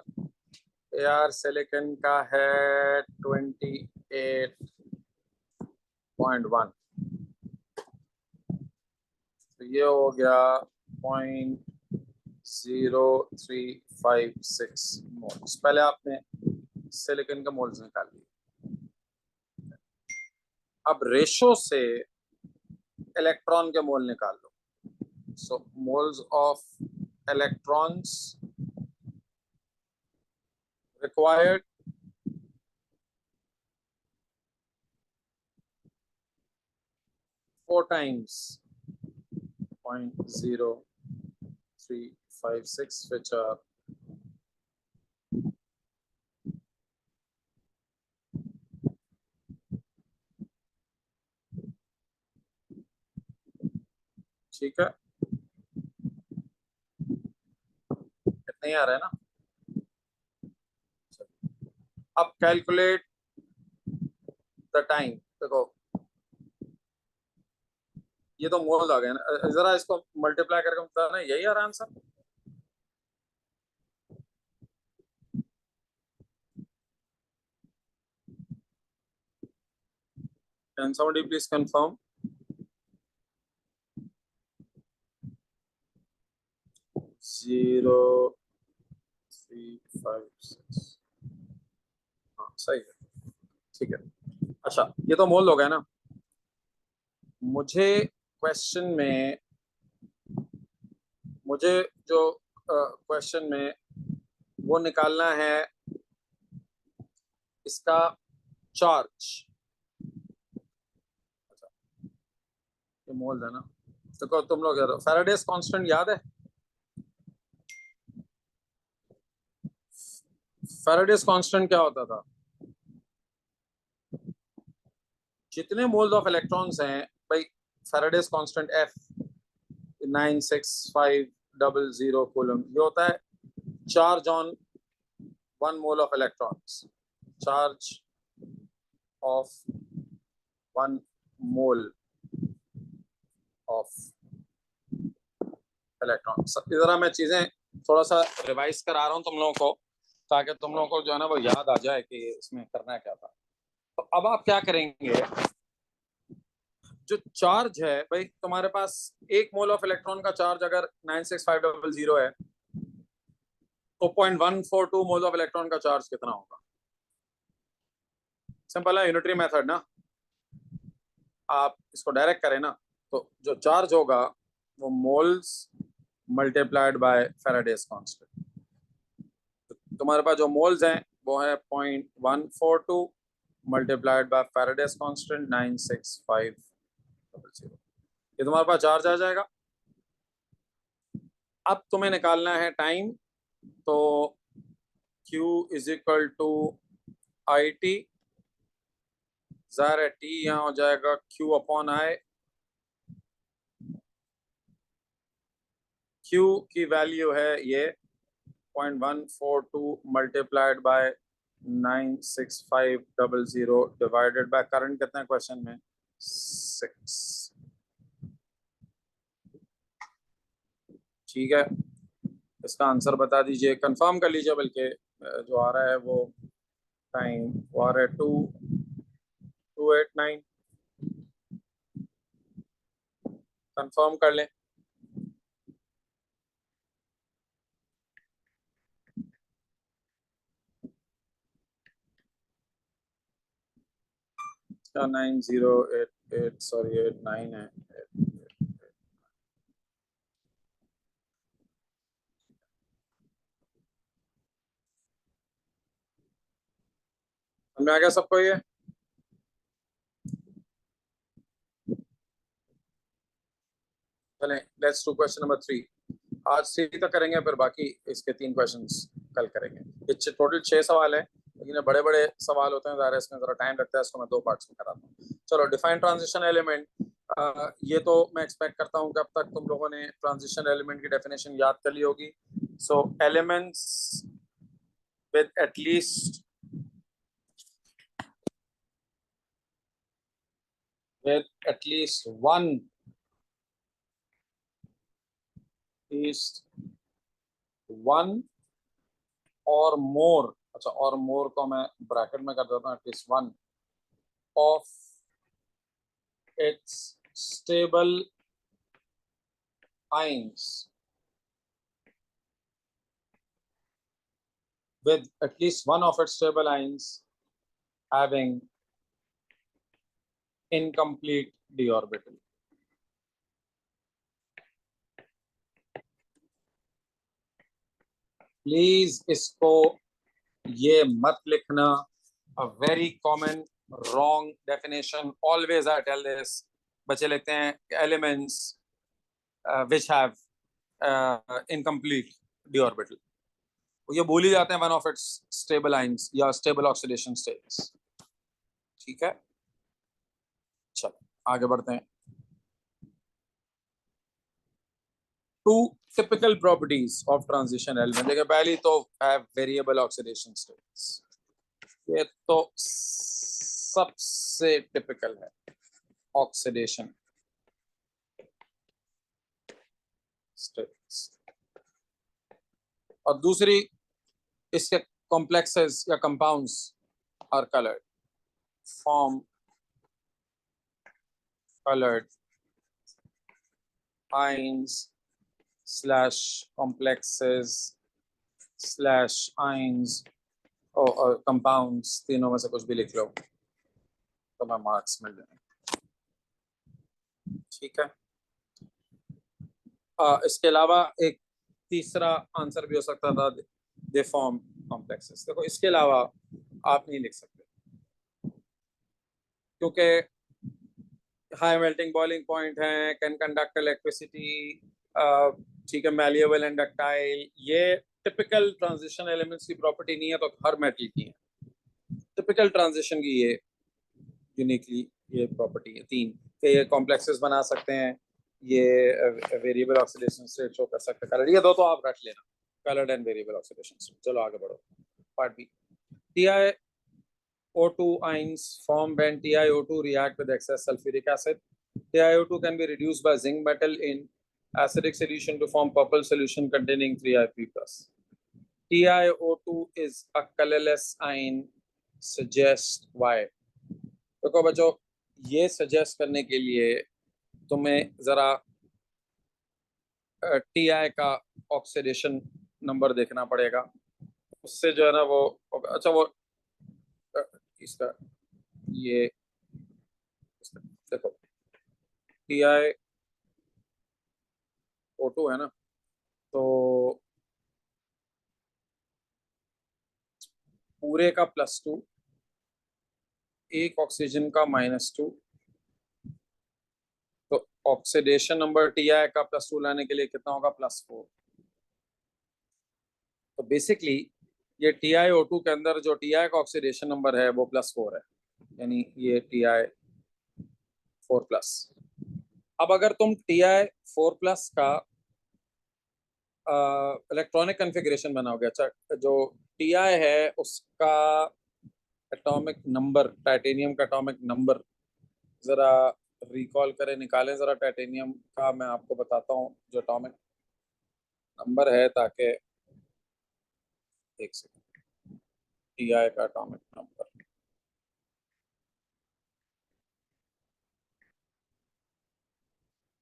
Speaker 1: AR silicon का है 28.1, तो ये हो गया 0.0356 मोल्स। पहले आपने सिलिकॉन का मोल्स निकाल लिए। अब रेशो से इलेक्ट्रॉन के मोल निकाल लो। So moles of electrons required four times 0.0356, which are ठीक है, इतना ही आ रहा है ना। अब कैलकुलेट द टाइम। देखो ये तो मोल आ गया ना, जरा इसको मल्टीप्लाई करके बताना, यही आ रहा answer. Can somebody please confirm? 0.356, हाँ सही है, ठीक है। अच्छा, ये तो मोल हो गया ना। मुझे क्वेश्चन में, मुझे जो क्वेश्चन में वो निकालना है इसका चार्ज। अच्छा, ये मोल है ना। देखो तुम लोग फैराडेज कांस्टेंट याद है? फैराडेज कांस्टेंट क्या होता था? जितने मोल्स ऑफ इलेक्ट्रॉन्स हैं भाई, फैराडेज कांस्टेंट F 96500 कूलम, ये होता है charge on 1 mole of electrons. Charge of 1 mole of electrons. इधर मैं चीजें थोड़ा सा रिवाइज करा रहा हूँ तुम लोगों को, ताकि तुम लोगों को जो है ना वो याद आ जाए कि इसमें करना क्या था। तो अब आप क्या करेंगे, जो चार्ज है भाई, तुम्हारे पास 1 मोल ऑफ इलेक्ट्रॉन का चार्ज अगर 96500 है, तो 0.142 मोल ऑफ इलेक्ट्रॉन का चार्ज कितना होगा? सिंपल है, यूनिटरी मेथड ना। आप इसको डायरेक्ट करें ना, तो जो चार्ज होगा वो moles multiplied by Faraday's constant. तो तुम्हारे पास जो मोल्स हैं वो है 0.142 मल्टीप्लाइड बाय फैराडेज कांस्टेंट 96500। ये तुम्हारे पास चार्ज आ जाएगा। अब तुम्हें निकालना है टाइम, तो Q is equal to I T, ज़ाहिर है T यहाँ हो जाएगा Q अपॉन I। Q की वैल्यू है ये 0.142 multiplied by 96500 divided by current कितना है क्वेश्चन में? 6। ठीक है, इसका आंसर बता दीजिए, कंफर्म कर लीजिए, बल्कि जो आ रहा है वो टाइम वो आ रहा है 2289। कंफर्म कर लें। क्या 9088, सॉरी 89 है। में आ गया सबको ये? चलें, लेट्स डू क्वेश्चन नंबर 3। आज 3 तक करेंगे, फिर बाकी इसके 3 क्वेश्चंस कल करेंगे। ये टोटल 6 सवाल है, लेकिन बड़े बड़े सवाल होते हैं, ज़ाहिर है इसमें जरा टाइम लगता है, इसको मैं 2 पार्ट्स में कराता हूँ। चलो, डिफाइन ट्रांजिशन एलिमेंट, ये तो मैं एक्सपेक्ट करता हूँ कि अब तक तुम लोगों ने ट्रांजिशन एलिमेंट की डेफिनेशन याद कर ली होगी। सो elements with at least one or more, अच्छा, और more को मैं ब्रैकेट में कर देता हूँ, at least one of its stable ions with at least one of its stable ions having incomplete d orbital. Please इसको ये मत लिखना, a very common wrong definition, always I tell this, बच्चे लिखते हैं elements which have incomplete d orbital, ये भूल ही जाते हैं one of its stable ions या stable oxidation states। ठीक है, चलो आगे बढ़ते हैं। Two typical properties of transition element, देखिए पहली तो have variable oxidation states, ये तो सबसे टिपिकल है, ऑक्सीडेशन स्टेट्स। और दूसरी, इसके कॉम्प्लेक्सेस या compounds are coloured, form colored ions slash complexes slash ions और compounds, तीनों में से कुछ भी लिख लो तो मैं मार्क्स मिल जाएंगे। ठीक है, इसके अलावा एक तीसरा आंसर भी हो सकता था, दे फॉर्म कॉम्प्लेक्सेस। देखो, इसके अलावा आप नहीं लिख सकते, क्योंकि हाई मेल्टिंग बॉइलिंग पॉइंट है, कैन कंडक्ट इलेक्ट्रिसिटी, ठीक है, मैलिएबल एंड डक्टाइल, ये टिपिकल ट्रांजिशन एलिमेंट्स की प्रॉपर्टी नहीं है, तो हर मेटल की है। टिपिकल ट्रांजिशन की ये यूनिकली ये प्रॉपर्टी है, 3 कि ये कॉम्प्लेक्सेस बना सकते हैं, ये वेरिएबल ऑक्सीडेशन स्टेट शो कर सकते हैं। कलर, ये दो तो आप रख लेना, coloured and variable oxidation state. चलो आगे बढ़ो, part B. TiO2 ions form when TiO2 react with excess sulfuric acid. TiO2 can be reduced by zinc metal in acidic solution to form purple solution containing 3Ip+. TiO2 is a colorless ion. Suggest why? देखो बच्चों, ये suggest करने के लिए तुम्हें जरा TI का oxidation number देखना पड़ेगा, उससे जो है ना वो, अच्छा वो इसका ये देखो, TiO2 है ना, तो पूरे का +2, एक ऑक्सीजन का -2, तो ऑक्सीडेशन नंबर TI का +2 लाने के लिए कितना होगा, +4। तो बेसिकली ये TiO2 के अंदर जो TI का ऑक्सीडेशन नंबर है वो +4 है, यानी ये Ti4+। अब अगर तुम Ti4+ का इलेक्ट्रॉनिक कॉन्फ़िगरेशन बनाओगे, अच्छा, जो Ti है उसका एटॉमिक नंबर, टाइटेनियम का एटॉमिक नंबर जरा रिकॉल करें, निकालें जरा टाइटेनियम का, मैं आपको बताता हूँ जो एटॉमिक नंबर है, ताकि एक सेकंड, TI का एटॉमिक नंबर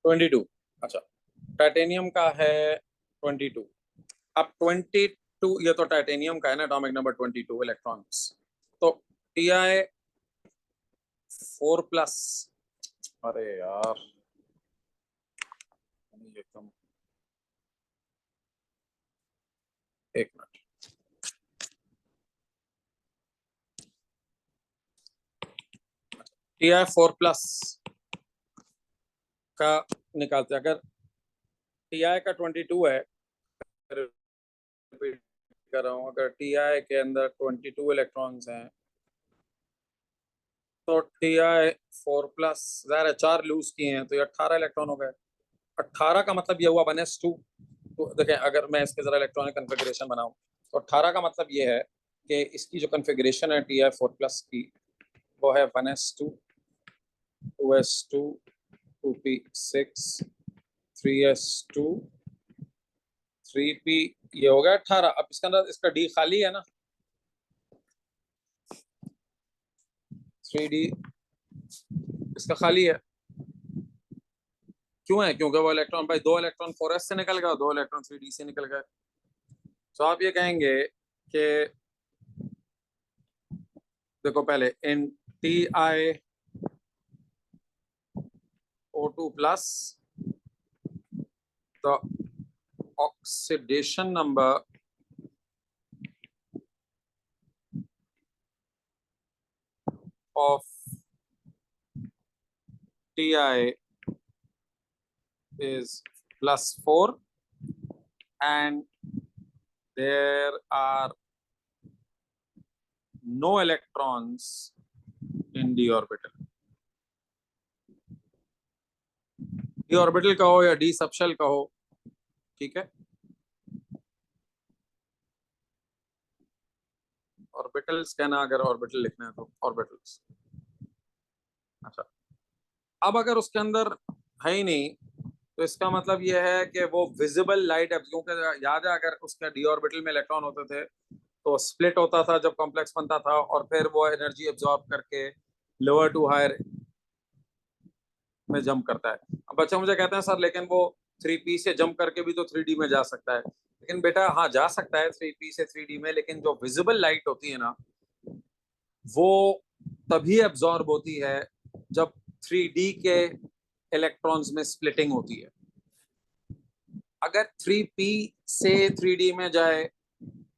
Speaker 1: 22। अच्छा, टाइटेनियम का है 22। अब 22, ये तो टाइटेनियम का है ना, एटॉमिक नंबर 22 इलेक्ट्रॉन्स, तो Ti4+, अरे यार एकदम, एक मिनट, Ti4+ का निकालते हैं। अगर Ti का 22 है, रिपीट कर रहा हूँ, अगर Ti के अंदर 22 इलेक्ट्रॉन्स हैं तो Ti4+ ज़ाहिर है 4 लूज किए हैं तो ये 18 इलेक्ट्रॉन हो गए। 18 का मतलब ये हुआ 1s2। तो देखें, अगर मैं इसके जरा इलेक्ट्रॉनिक कन्फिग्रेशन बनाऊं तो 18 का मतलब ये है कि इसकी जो कन्फिग्रेशन है Ti4+ की वो है 1s2, 2s2, 2p6, 3s2, 3p, ये हो गया 18। अब इसके अंदर इसका डी खाली है ना, 3d इसका खाली है। क्यों है? क्योंकि वो इलेक्ट्रॉन भाई 2 इलेक्ट्रॉन 4s से निकल गया, 2 इलेक्ट्रॉन 3d से निकल गए। तो आप ये कहेंगे कि देखो पहले इन TiO2+, the oxidation number of Ti is +4 and there are no electrons in d orbital. d orbital कहो या d सबशेल कहो, ठीक है। ऑर्बिटल्स कहना, अगर ऑर्बिटल लिखना है तो ऑर्बिटल्स। अच्छा, अब अगर उसके अंदर है ही नहीं तो इसका मतलब यह है कि वो विजिबल लाइट, क्योंकि याद है अगर उसके डी ऑर्बिटल में इलेक्ट्रॉन होते थे तो स्प्लिट होता था जब कॉम्प्लेक्स बनता था और फिर वो एनर्जी एब्जॉर्ब करके लोअर टू हायर में जंप करता है। अब बच्चे मुझे कहते हैं सर लेकिन वो 3p से जंप करके भी तो 3d में जा सकता है। लेकिन बेटा हाँ जा सकता है 3p से 3d में, लेकिन जो विजिबल लाइट होती है ना वो तभी एब्जॉर्ब होती है जब 3d के इलेक्ट्रॉन्स में स्प्लिटिंग होती है। अगर 3p से 3d में जाए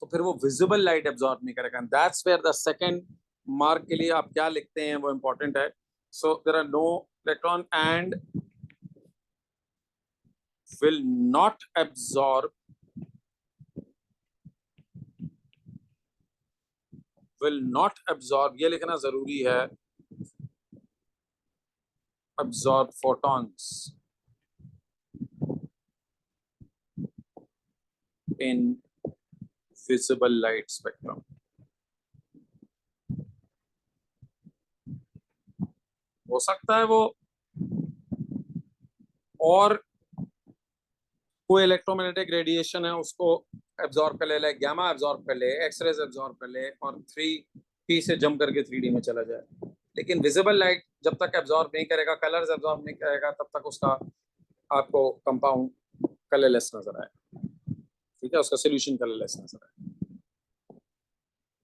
Speaker 1: तो फिर वो विजिबल लाइट एब्जॉर्ब नहीं करेगा। That's where the second mark के लिए आप क्या लिखते हैं वो इंपॉर्टेंट है। So there are no electron and will not absorb ये लिखना जरूरी है, absorb photons in visible light spectrum। हो सकता है वो और कोई इलेक्ट्रोमैग्नेटिक रेडिएशन है उसको एब्जॉर्ब कर ले, गामा एब्जॉर्ब कर ले, एक्सरेज एब्जॉर्ब कर ले और 3p से जंप करके 3d में चला जाए। लेकिन विजिबल लाइट जब तक एब्जॉर्ब नहीं करेगा, कलर्स एब्जॉर्ब नहीं करेगा, तब तक उसका आपको कंपाउंड कलरलेस नजर आए, ठीक है, उसका सोल्यूशन कलरलेस नजर आए।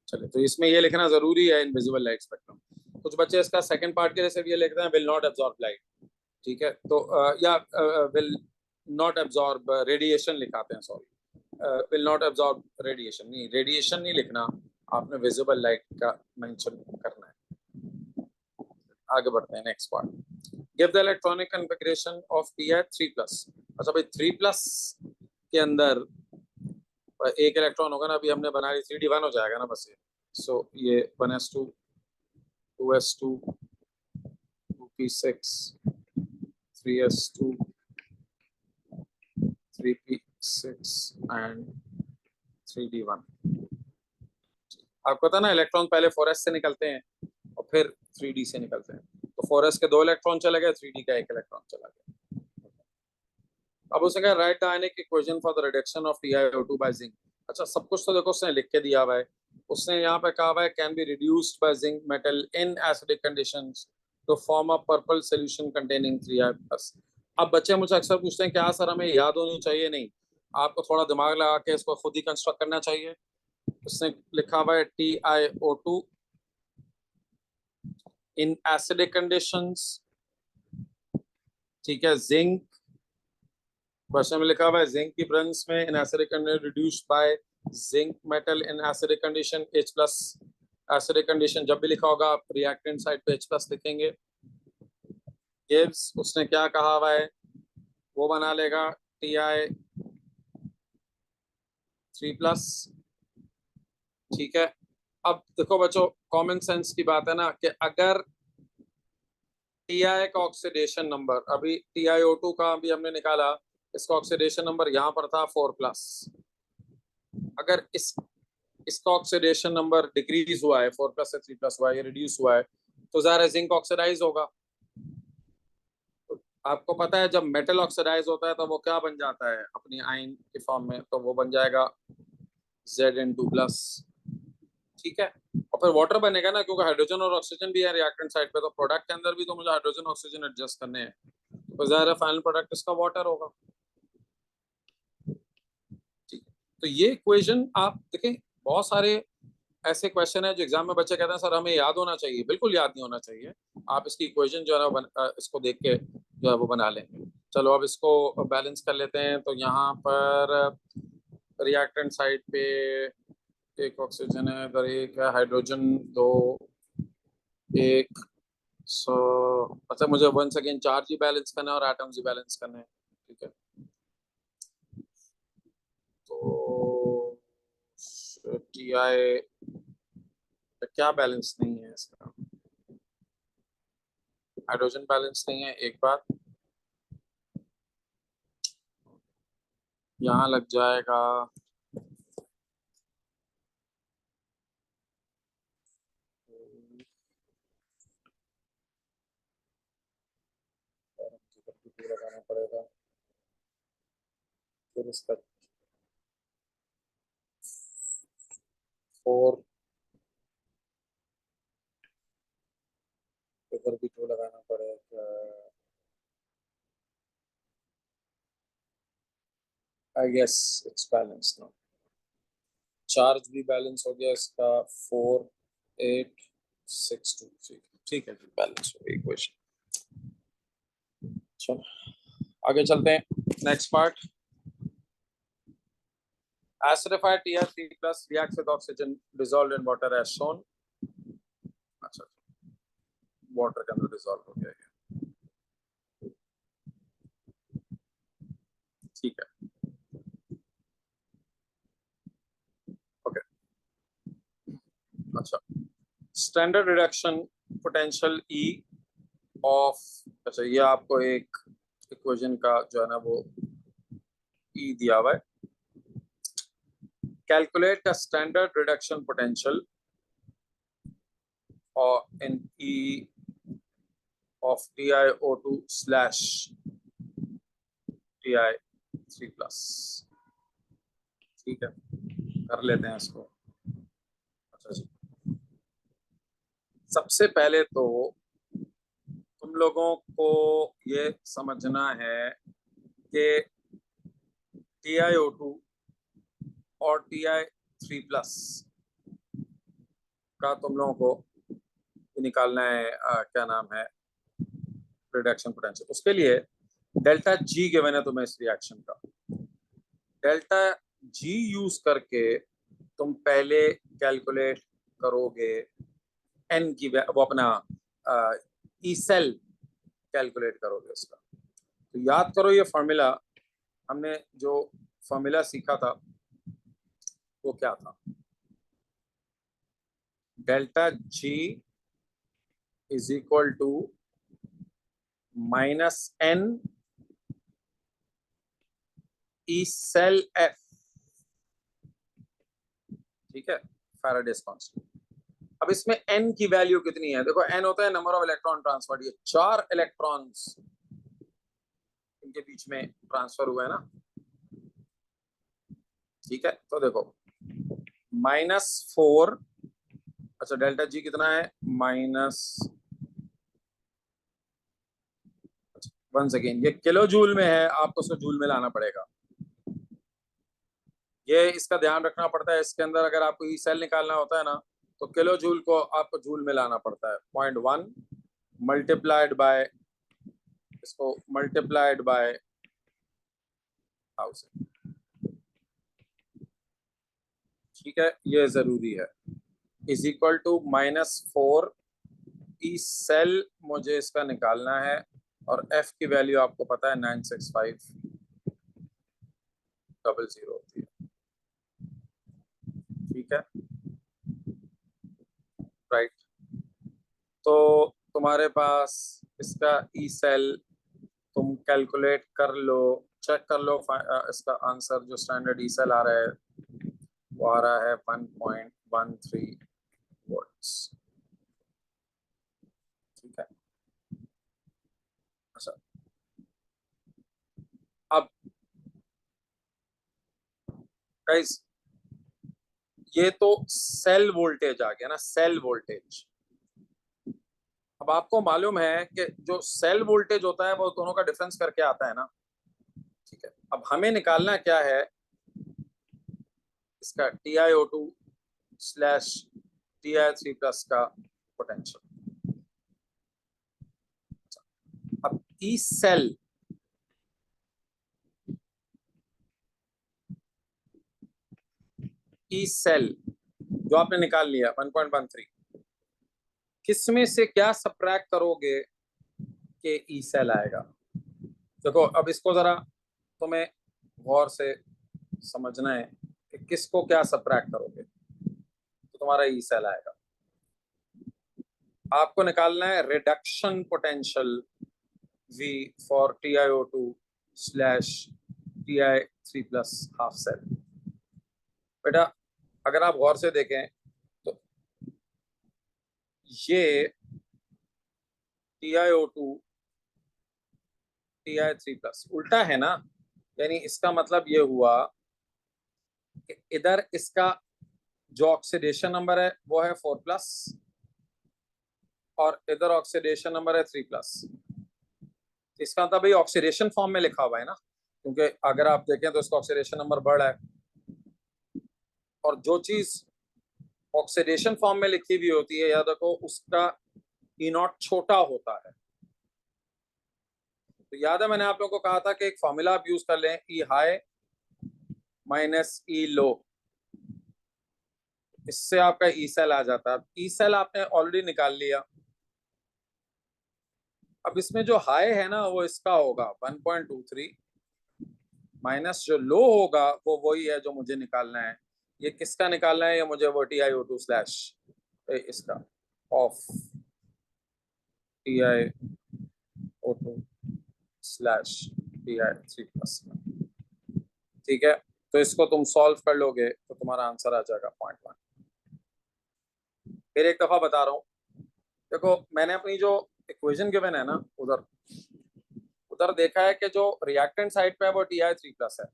Speaker 1: चलिए, तो इसमें ये लिखना जरूरी है इनविजिबल लाइट स्पेक्ट्रम। कुछ बच्चे इसका सेकंड पार्ट के लिए सिर्फ ये लिखते हैं विल नॉट एब्जॉर्ब लाइट, ठीक है, तो या विल नॉट एब्जॉर्ब रेडिएशन लिखाते हैं, sorry will not absorb radiation नहीं, रेडिएशन नहीं लिखना, आपने विजिबल लाइट का मेंशन करना है। आगे बढ़ते हैं next part. Give the electronic configuration of Ti3+। अच्छा भाई 3+ के अंदर एक इलेक्ट्रॉन होगा ना, अभी हमने बना ली 3d1 हो जाएगा ना बस ये। सो ये 1s2, 2s2, 2p6, 3s2, 3p6 and 3d1। आपको पता ना इलेक्ट्रॉन पहले 4s से निकलते हैं और फिर 3d से निकलते हैं। तो 4s के 2 इलेक्ट्रॉन चले गए, 3d का 1 इलेक्ट्रॉन चला गया। अब उसने कहा write the ionic equation for the reduction of TiO2 by zinc. अच्छा, सब कुछ तो देखो उसने लिख के दिया हुआ है। उसने यहाँ पे कहा हुआ है can be reduced by zinc metal in acidic conditions to form a purple solution containing 3i+। अब बच्चे मुझे अक्सर पूछते हैं क्या सर हमें याद होनी चाहिए? नहीं, आपको थोड़ा दिमाग लगा के इसको खुद ही कंस्ट्रक्ट करना चाहिए। उसने लिखा हुआ है TiO2 इन एसिडिक कंडीशंस, ठीक है, जिंक क्वेश्चन में लिखा हुआ है जिंक की प्रेजेंस में in acidic condition reduced by zinc metal in acidic condition H+। Acidic condition जब भी लिखा होगा आप रिएक्टेंट साइड पे H+ लिखेंगे। गिव्स, उसने क्या कहा हुआ है वो बना लेगा, Ti3+। ठीक है, अब देखो बच्चों, कॉमन सेंस की बात है ना कि अगर टीआई का ऑक्सीडेशन नंबर, अभी TiO2 का भी हमने निकाला, इसका ऑक्सीडेशन नंबर यहाँ पर था 4+। अगर इसका ऑक्सीडेशन नंबर डिक्रीज हुआ है, 4+ से 3+ हुआ है, ये रिड्यूस हुआ है, तो ज़ाहिर है जिंक ऑक्सीडाइज होगा। तो आपको पता है जब मेटल ऑक्सीडाइज होता है तो वो क्या बन जाता है अपनी आयन के फॉर्म में, तो वो बन जाएगा Zn2+। ठीक है, और फिर वाटर बनेगा ना, क्योंकि हाइड्रोजन और ऑक्सीजन भी है रिएक्टेंट साइड पे, तो प्रोडक्ट के अंदर भी तो मुझे हाइड्रोजन ऑक्सीजन एडजस्ट करने हैं, तो ज़ाहिर है फाइनल प्रोडक्ट इसका वाटर होगा। ठीक, तो ये इक्वेशन आप देखें, बहुत सारे ऐसे क्वेश्चन है जो एग्जाम में बच्चे कहते हैं सर हमें याद होना चाहिए, बिल्कुल याद नहीं होना चाहिए। आप इसकी इक्वेशन जो है ना इसको देख के जो है वो बना लेंगे। चलो अब इसको बैलेंस कर लेते हैं। तो यहाँ पर रिएक्टेंट साइड पे एक ऑक्सीजन है, इधर एक है हाइड्रोजन, दो, एक, सो अच्छा मुझे वन सेकेंड चार्ज ही बैलेंस करना है और एटम्स ही बैलेंस करने हैं। ठीक है, तो Ti क्या बैलेंस नहीं है इसका, हाइड्रोजन बैलेंस नहीं है। एक बार यहाँ लग जाएगा, लगाना पड़ेगा, फिर इसका 4, इधर भी 2 लगाना पड़ेगा। I guess it's balance now, charge भी बैलेंस हो गया इसका, 4, 8, 6, 2। ठीक है, बैलेंस हो गई इक्वेशन। चलो आगे चलते हैं, next part. Acidified Ti3+ reacts with oxygen dissolved in water as shown। अच्छा, वाटर के अंदर डिसॉल्व हो गया है। ठीक है, ओके। अच्छा, standard reduction potential E of, अच्छा ये आपको एक इक्वेशन का जो है ना वो ई दिया हुआ है। Calculate the standard reduction potential और इन ई ऑफ TiO2/Ti3+। ठीक है, कर लेते हैं इसको। अच्छा जी, सबसे पहले तो तुम लोगों को ये समझना है कि TiO2 और Ti3+ का तुम लोगों को निकालना है, क्या नाम है, रिडक्शन पोटेंशियल। उसके लिए डेल्टा जी गिवन है तुम्हें इस रिएक्शन का, डेल्टा जी यूज करके तुम पहले कैलकुलेट करोगे एन की, वो अपना ई सेल कैलकुलेट करोगे उसका। तो याद करो ये फॉर्मूला, हमने जो फॉर्मूला सीखा था वो क्या था, delta G is equal to -n E cell F. ठीक है, फैराडेज कांस्टेंट। अब इसमें n की वैल्यू कितनी है, देखो n होता है नंबर ऑफ इलेक्ट्रॉन ट्रांसफर, ये 4 इलेक्ट्रॉन्स इनके बीच में ट्रांसफर हुए हैं ना। ठीक है, तो देखो -4, अच्छा डेल्टा जी कितना है, माइनस, वन सेकेंड, ये किलो जूल में है, आपको उसको जूल में लाना पड़ेगा। ये इसका ध्यान रखना पड़ता है, इसके अंदर अगर आपको ई सेल निकालना होता है ना तो किलो जूल को आपको जूल में लाना पड़ता है। 0.1 मल्टीप्लाइड बाय, इसको मल्टीप्लाइड बाय 1000। ठीक है, ये जरूरी है, is equal to -4 E cell मुझे इसका निकालना है, और F की वैल्यू आपको पता है 96500 होती है। ठीक है, राइट। तो तुम्हारे पास इसका ई सेल तुम कैलकुलेट कर लो, चेक कर लो, इसका आंसर जो स्टैंडर्ड ई सेल आ रहा है वो आ रहा है 1.13 वोल्ट्स। ठीक है, अच्छा अब गाइस ये तो सेल वोल्टेज आ गया ना, सेल वोल्टेज। अब आपको मालूम है कि जो सेल वोल्टेज होता है वो दोनों का डिफरेंस करके आता है ना। ठीक है, अब हमें निकालना क्या है, इसका TiO2 स्लैश Ti3 प्लस का पोटेंशियल। अब ई सेल, ई सेल जो आपने निकाल लिया 1.13, किसमें से क्या सब्ट्रैक्ट करोगे कि ई सेल आएगा। देखो अब इसको जरा तुम्हें गौर से समझना है कि किसको क्या सब्ट्रैक्ट करोगे तो तुम्हारा ई सेल आएगा। आपको निकालना है reduction potential V for TiO2 slash Ti3 plus half cell. बेटा अगर आप गौर से देखें तो ये TiO2 Ti3 प्लस उल्टा है ना, यानी इसका मतलब ये हुआ कि इधर इसका जो ऑक्सीडेशन नंबर है वो है 4 प्लस और इधर ऑक्सीडेशन नंबर है 3 प्लस। इसका मतलब भाई ऑक्सीडेशन फॉर्म में लिखा हुआ है ना, क्योंकि अगर आप देखें तो इसका ऑक्सीडेशन नंबर बढ़ रहा है और जो चीज ऑक्सीडेशन फॉर्म में लिखी हुई होती है याद रखो उसका ई नॉट छोटा होता है। तो याद है मैंने आप लोगों को कहा था कि एक फॉर्मूला आप यूज कर लें, ई हाई माइनस ई लो, इससे आपका ई सेल आ जाता है। ई सेल आपने ऑलरेडी निकाल लिया। अब इसमें जो हाई है ना वो इसका होगा 1.23 माइनस जो लो होगा वो वही है जो मुझे निकालना है। ये किसका निकालना है, ये मुझे वो TiO2 स्लैश इसका of TiO2 slash Ti3 plus में। ठीक है, तो इसको तुम सॉल्व कर लोगे तो तुम्हारा आंसर आ जाएगा 0.1। फिर एक दफा बता रहा हूँ, देखो मैंने अपनी जो इक्वेशन गिवन है ना उधर उधर देखा है कि जो रिएक्टेंट साइड पे है वो Ti3 प्लस है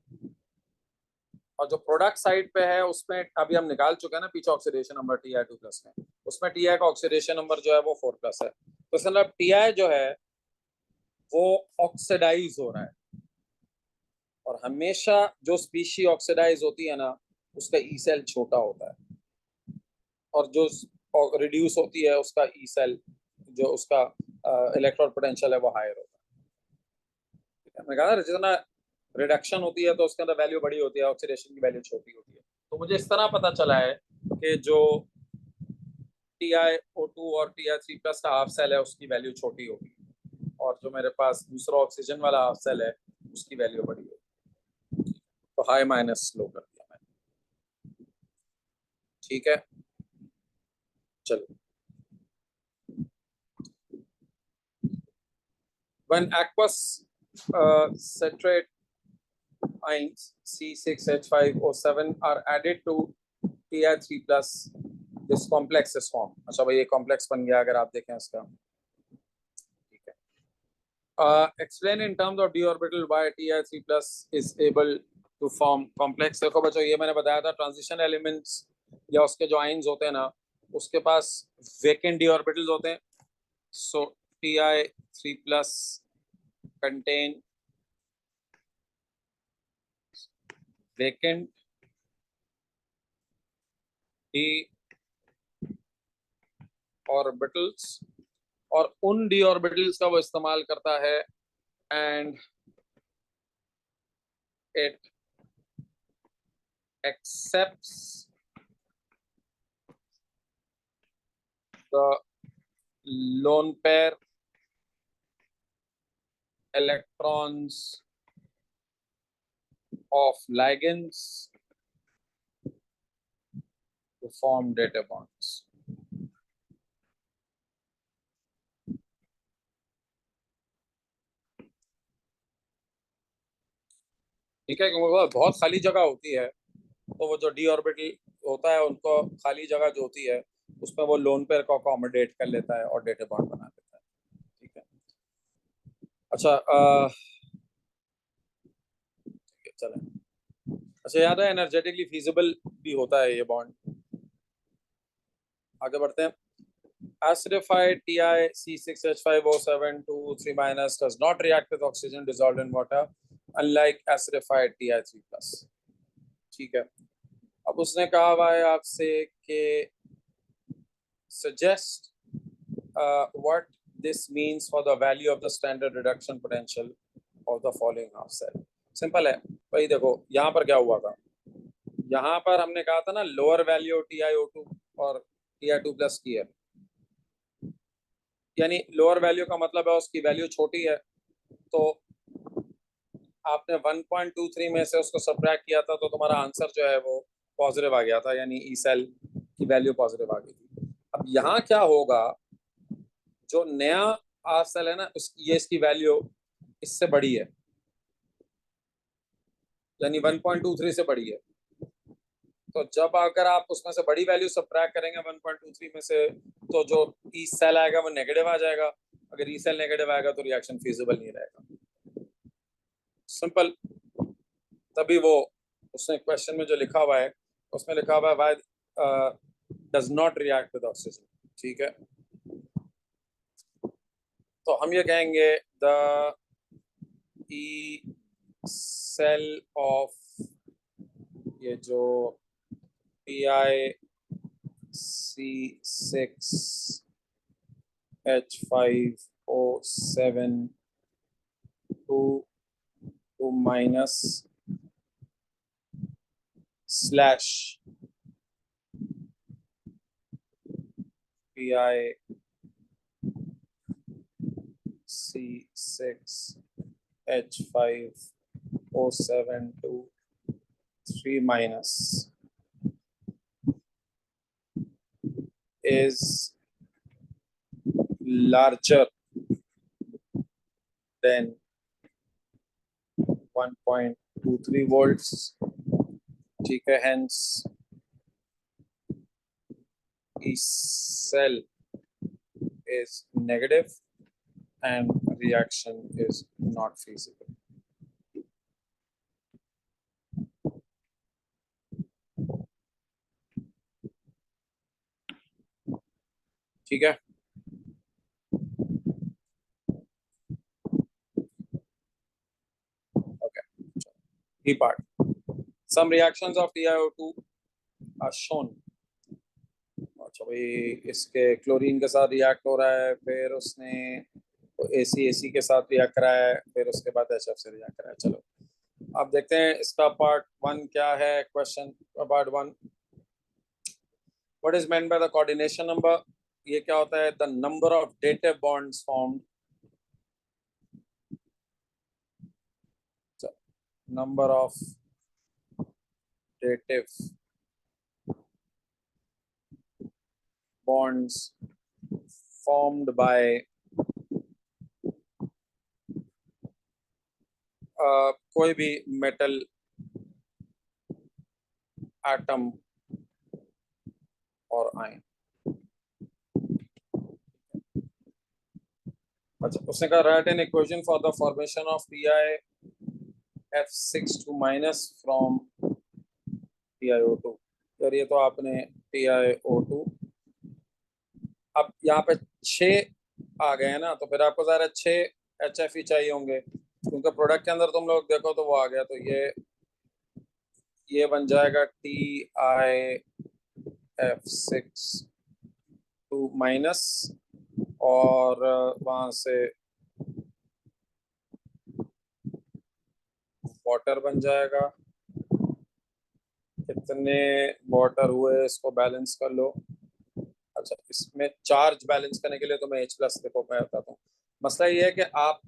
Speaker 1: और जो प्रोडक्ट साइड पे है उसमें अभी हम निकाल चुके हैं ना पीछे ऑक्सीडेशन नंबर Ti2 प्लस में, उसमें Ti का ऑक्सीडेशन नंबर जो है वो 4 प्लस है। तो इसका मतलब Ti जो है वो ऑक्सीडाइज हो रहा है और हमेशा जो स्पीशी ऑक्सीडाइज होती है ना उसका ई सेल छोटा होता है और जो रिड्यूस होती है उसका ई सेल जो उसका इलेक्ट्रॉन पोटेंशियल है वो हायर होता है। मैं कहा ना जितना रिडक्शन होती है तो उसके अंदर वैल्यू बड़ी होती है, ऑक्सीडेशन की वैल्यू छोटी होती है। तो मुझे इस तरह पता चला है कि जो TiO2 और Ti3 प्लस का हाफ सेल है उसकी वैल्यू छोटी होगी और जो मेरे पास दूसरा ऑक्सीजन वाला हाफ सेल है उसकी वैल्यू बड़ी होगी। तो हाई माइनस लो कर दिया मैंने। ठीक है, चलो। When aqueous citrate ions C6H5O7 are added to Ti3 plus, this complex is formed। अच्छा भाई ये कॉम्प्लेक्स बन गया अगर आप देखें इसका। ठीक है, explain in terms of d orbital why Ti3 plus is able to form complex। देखो बच्चों ये मैंने बताया था ट्रांजिशन एलिमेंट्स या उसके जो आयंस होते हैं ना उसके पास वेकेंट d ऑर्बिटल्स होते हैं। सो Ti3 plus contain vacant d orbitals और उन d ऑर्बिटल्स का वो इस्तेमाल करता है and it accepts the lone pair electrons of ligands to form data bonds. ठीक है, क्योंकि बहुत खाली जगह होती है, तो वो जो डी ऑर्बिटल होता है उनको खाली जगह जो होती है उसमें वो लोन पेयर को अकोमोडेट कर लेता है और डेटा बॉन्ड बना देता है। ठीक है, अच्छा चलें। अच्छा, याद है एनर्जेटिकली फीजिबल भी होता है ये बॉन्ड। आगे बढ़ते हैं। Acidified Ti(C6H5O7)2(3 minus does not react with oxygen dissolved in water, unlike acidified Ti3+. ठीक है, अब उसने कहा हुआ है आपसे कि suggest what this means for the value of the standard reduction potential of the following half cell. Simple है भाई, देखो यहाँ पर क्या हुआ था, यहाँ पर हमने कहा था ना लोअर वैल्यू TiO2 और Ti2+ की है, यानी लोअर वैल्यू का मतलब है उसकी वैल्यू छोटी है, तो आपने 1.23 में से उसको सब्ट्रैक्ट किया था तो तुम्हारा आंसर जो है वो पॉजिटिव आ गया था, यानी ई सेल की वैल्यू पॉजिटिव आ गई थी। अब यहाँ क्या होगा, जो नया आर सेल है ना ये इसकी वैल्यू इससे बड़ी है, यानी 1.23 से बड़ी है, तो जब अगर आप उसमें से बड़ी वैल्यू सब्ट्रैक्ट करेंगे 1.23 में से, तो जो ई सेल आएगा वो नेगेटिव आ जाएगा। अगर ई सेल नेगेटिव आएगा तो रिएक्शन फीजिबल नहीं रहेगा। सिंपल। तभी वो उसने क्वेश्चन में जो लिखा हुआ है उसमें लिखा हुआ है why does not react with oxygen. ठीक है, तो हम ये कहेंगे द ई सेल ऑफ ये जो Ti(C6H5O7)2 minus slash Pi(C6H5O7)2 minus is larger than 1.23 volts. ठीक है, hence E cell is negative and reaction is not feasible. ठीक है, okay. E part. Some reactions of TiO2 are shown. अच्छा भाई, इसके chlorine के साथ रिएक्ट हो रहा है, फिर उसने AC के साथ रिएक्ट करा है, फिर उसके बाद HF से रिएक्ट करा है। चलो अब देखते हैं इसका पार्ट 1 क्या है। Question part 1, what is meant by the coordination number. ये क्या होता है, the number of dative bonds formed, number of dative bonds formed by कोई भी मेटल एटम और आयन। अच्छा, उसने कहा right an equation for the formation of TiF6 minus from TiO2। यार ये तो आपने TiO2, अब यहाँ पे 6 आ गए हैं ना, तो फिर आपको ज़रा 6 HF ही चाहिए होंगे, क्योंकि प्रोडक्ट के अंदर तुम लोग देखो तो वो आ गया, तो ये बन जाएगा TiF6 माइनस, और वहां से वाटर बन जाएगा। कितने वाटर हुए इसको बैलेंस कर लो। अच्छा, इसमें चार्ज बैलेंस करने के लिए तो मैं H+ देखो मैं बताता हूँ। मसला ये है कि आप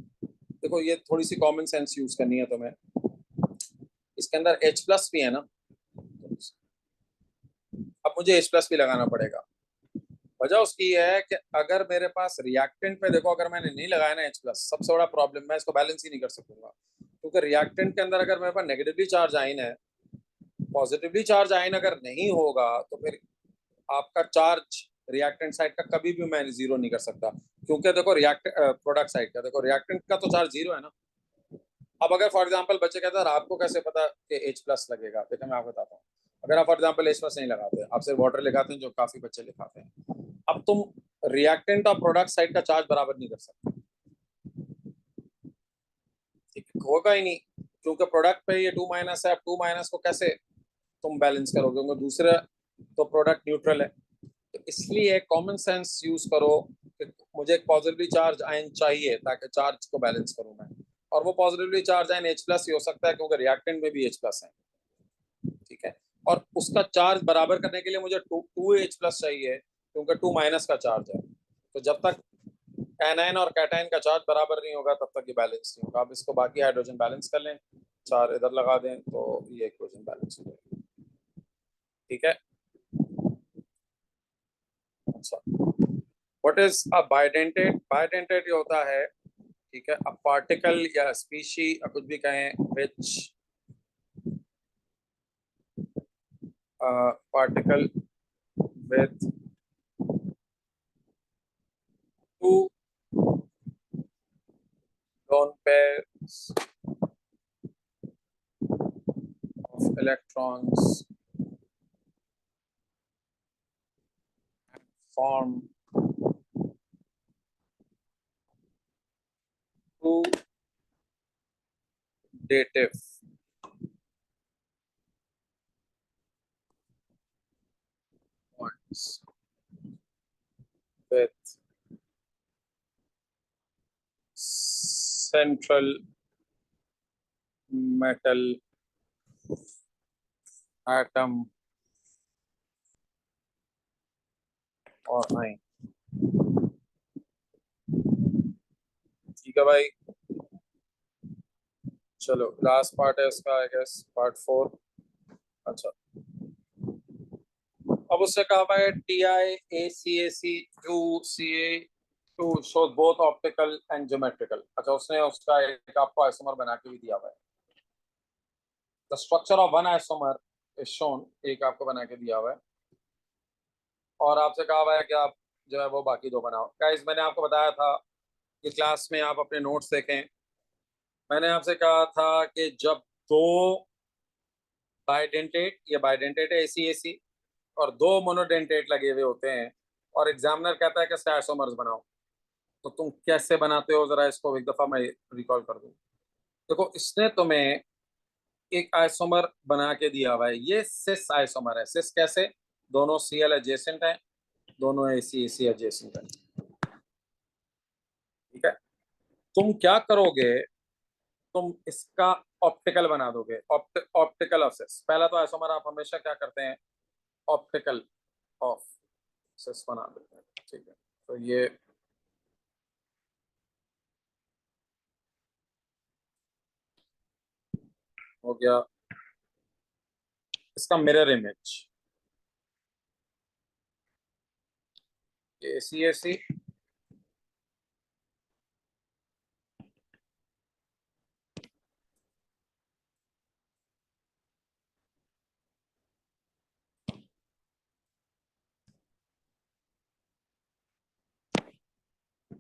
Speaker 1: देखो ये थोड़ी सी कॉमन सेंस यूज करनी है तुम्हें, इसके अंदर H प्लस भी है ना, अब मुझे H प्लस भी लगाना पड़ेगा। वजह उसकी है कि अगर मेरे पास रिएक्टेंट पे देखो, अगर मैंने नहीं लगाया ना H प्लस, सबसे बड़ा प्रॉब्लम, मैं इसको बैलेंस ही नहीं कर सकूंगा, क्योंकि रिएक्टेंट के अंदर अगर मेरे पास नेगेटिवली चार्ज आयन है, पॉजिटिवली चार्ज आयन अगर नहीं होगा, तो फिर आपका चार्ज रिएक्टेंट साइड का कभी भी मैं जीरो नहीं कर सकता, क्योंकि देखो प्रोडक्ट साइड का देखो, रिएक्टेंट का तो चार्ज जीरो है ना। अब अगर फॉर एग्जांपल बच्चे कहते हैं आपको कैसे पता कि H प्लस लगेगा, देखो मैं आपको बताता हूँ। अगर आप फॉर एग्जांपल H प्लस नहीं लगाते, आप सिर्फ वाटर लिखाते हैं, जो काफी बच्चे लिखाते हैं, अब तुम रिएक्टेंट और प्रोडक्ट साइड का चार्ज बराबर नहीं कर सकते, ठीक है, होगा ही नहीं, क्योंकि प्रोडक्ट पे ये 2 है, अब 2 को कैसे तुम बैलेंस करोगे, क्योंकि दूसरा तो प्रोडक्ट न्यूट्रल है। तो इसलिए कॉमन सेंस यूज करो कि मुझे एक पॉजिटिवली चार्ज आयन चाहिए ताकि चार्ज को बैलेंस करूं मैं, और वो positively charge ion H plus ही हो सकता है, क्योंकि रिएक्टेंट में भी H प्लस है, ठीक है। और उसका चार्ज बराबर करने के लिए मुझे टू H प्लस चाहिए, क्योंकि 2 का चार्ज है। तो जब तक एनायन और कैटायन का चार्ज बराबर नहीं होगा, तब तक ये बैलेंस नहीं होगा। अब इसको बाकी हाइड्रोजन बैलेंस कर लें, 4 इधर लगा दें, तो ये इक्वेशन बैलेंस हो जाएगी, ठीक है। अच्छा, what is a bidentate? Bidentate ये होता है, ठीक है, अ पार्टिकल या स्पीशी, कुछ भी कहें, which particle with to lone pairs of electrons form two dative bonds with central metal atom or ion, ठीक है भाई। चलो लास्ट पार्ट है इसका, आई गेस पार्ट 4। अच्छा, अब उससे कहा हुआ है TiACAC2Ca2 shows both optical and geometrical। अच्छा, उसने उसका एक आपको आइसोमर बना के भी दिया हुआ है, the structure of one isomer is shown, एक आपको बना के दिया हुआ है, और आपसे कहा हुआ है कि आप जो है वो बाकी दो बनाओ। गाइस मैंने आपको बताया था कि क्लास में आप अपने नोट्स देखें, मैंने आपसे कहा था कि जब दो बाइडेंटेट, ये बाइडेंटेट है ACAC, और दो मोनोडेंटेट लगे हुए होते हैं, और एग्जामिनर कहता है कि इसके आइसोमर्स बनाओ, तो तुम कैसे बनाते हो, जरा इसको एक दफा मैं रिकॉल कर दूं। देखो इसने तुम्हें एक आइसोमर बना के दिया हुआ है, ये सिस आइसोमर है। सिस कैसे? दोनों Cl एडजेसेंट हैं, दोनों ACAC एडजेसेंट हैं, ठीक है। तुम क्या करोगे, तुम इसका ऑप्टिकल बना दोगे, ऑप्टिकल ऑफ सिस। पहला तो आइसोमर आप हमेशा क्या करते हैं, ऑप्टिकल ऑफ सिस बना देते हैं, ठीक है। तो ये हो गया इसका मिरर इमेज, ACAC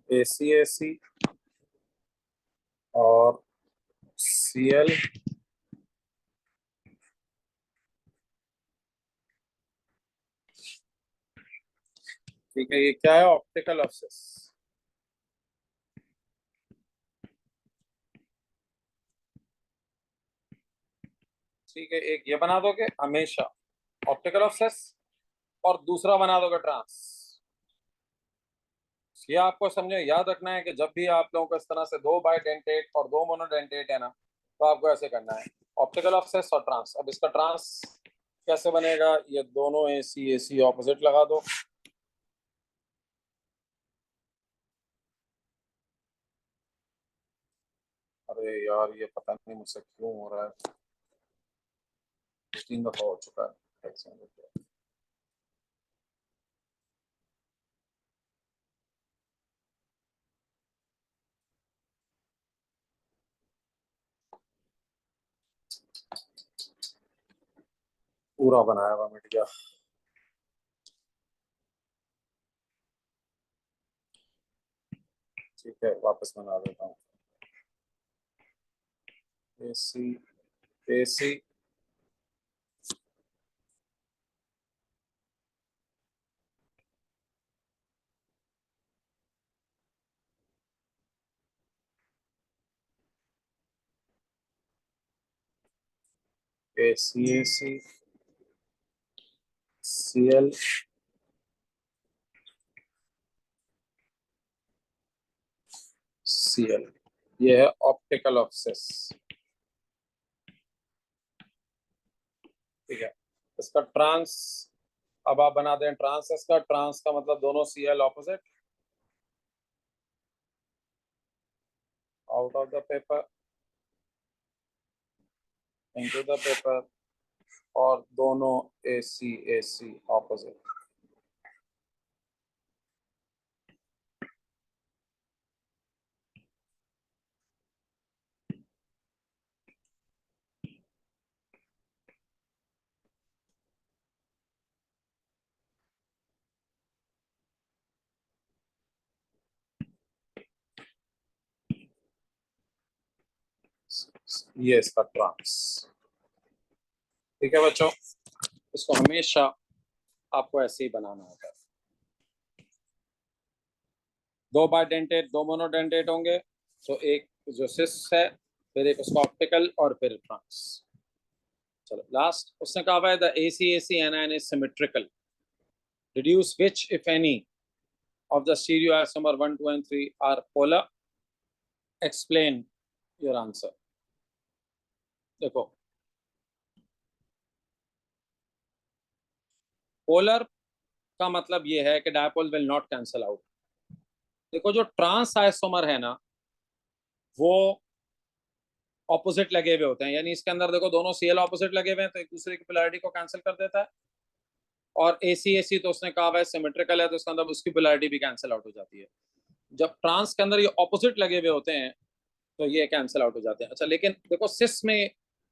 Speaker 1: ACAC और Cl, ठीक है। ये क्या है, ऑप्टिकल ऑफ सिस, ठीक है। एक ये बना दोगे हमेशा ऑप्टिकल ऑफ सिस, और दूसरा बना दोगे ट्रांस। ये आपको समझे, याद रखना है कि जब भी आप लोगों को इस तरह से दो बाइडेंटेट और दो मोनोडेंटेट है ना, तो आपको ऐसे करना है, ऑप्टिकल ऑफ सिस और ट्रांस। अब इसका ट्रांस कैसे बनेगा, ये दोनों ACAC ऑपोजिट लगा दो, अरे यार ये पता नहीं मुझसे क्यों हो रहा है, 3 दफा हो चुका है। पूरा बनाया हुआ मिट गया। ठीक है वापस बना देता हूँ। AC AC AC AC CL CL, ये है ऑप्टिकल ऑक्सेस। ठीक है, इसका ट्रांस, अब आप बना दें ट्रांस, इसका ट्रांस का मतलब दोनों CL opposite, out of the paper into the paper, और दोनों एसी एसी ऑपोजिट। ये इसका ट्रांस। ठीक है बच्चों, इसको हमेशा आपको ऐसे ही बनाना होता है। दो बाइडेंटेट दो मोनोडेंटेट होंगे, तो एक जो सिस है, फिर एक उसका ऑप्टिकल, और फिर ट्रांस। चलो लास्ट उसने कहा है the AC AC anion is symmetrical, deduce which if any of the stereo isomer 1 2 and 3 are polar, explain your answer. देखो पोलर का मतलब ये है कि dipole will not cancel out. देखो जो ट्रांस आइसोमर है ना, वो ऑपोजिट लगे हुए होते हैं, यानी इसके अंदर देखो दोनों सीएल ऑपोजिट लगे हुए हैं, तो एक दूसरे की पोलैरिटी को कैंसिल कर देता है। और एसी एसी तो उसने कहा है सिमेट्रिकल है, तो इसके अंदर उसकी पोलैरिटी भी कैंसिल आउट हो जाती है। जब ट्रांस के अंदर ये ऑपोजिट लगे हुए होते हैं, तो ये कैंसिल आउट हो जाते हैं। अच्छा लेकिन देखो सिस में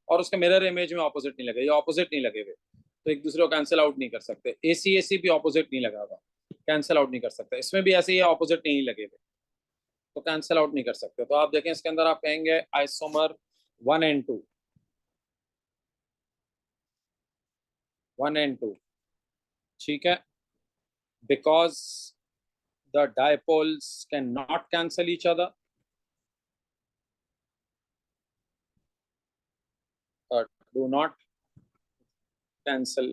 Speaker 1: और उसके मिरर इमेज में ऑपोजिट नहीं लगे, ये ऑपोजिट नहीं लगे हुए, तो एक दूसरे को कैंसिल आउट नहीं कर सकते। एसी एसी भी ऑपोजिट नहीं लगा हुआ, कैंसिल आउट नहीं कर सकते। इसमें भी ऐसे ही ऑपोजिट नहीं लगे हुए, तो कैंसिल आउट नहीं कर सकते। तो आप देखें इसके अंदर आप कहेंगे आइसोमर 1 and 2, 1 and 2, ठीक है, because the dipoles can not cancel each other, do not cancel,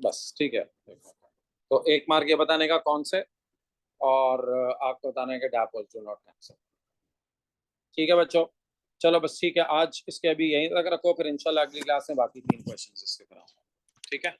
Speaker 1: बस ठीक है। तो एक मार्क ये बताने का कौन से, और आपको बताना है कि डायपोल्स डू नॉट कैंसल। ठीक है बच्चों, चलो बस ठीक है, आज इसके अभी यहीं तक रखो, फिर इंशाल्लाह अगली क्लास में बाकी 3 क्वेश्चंस इसके कराऊंगा। ठीक है।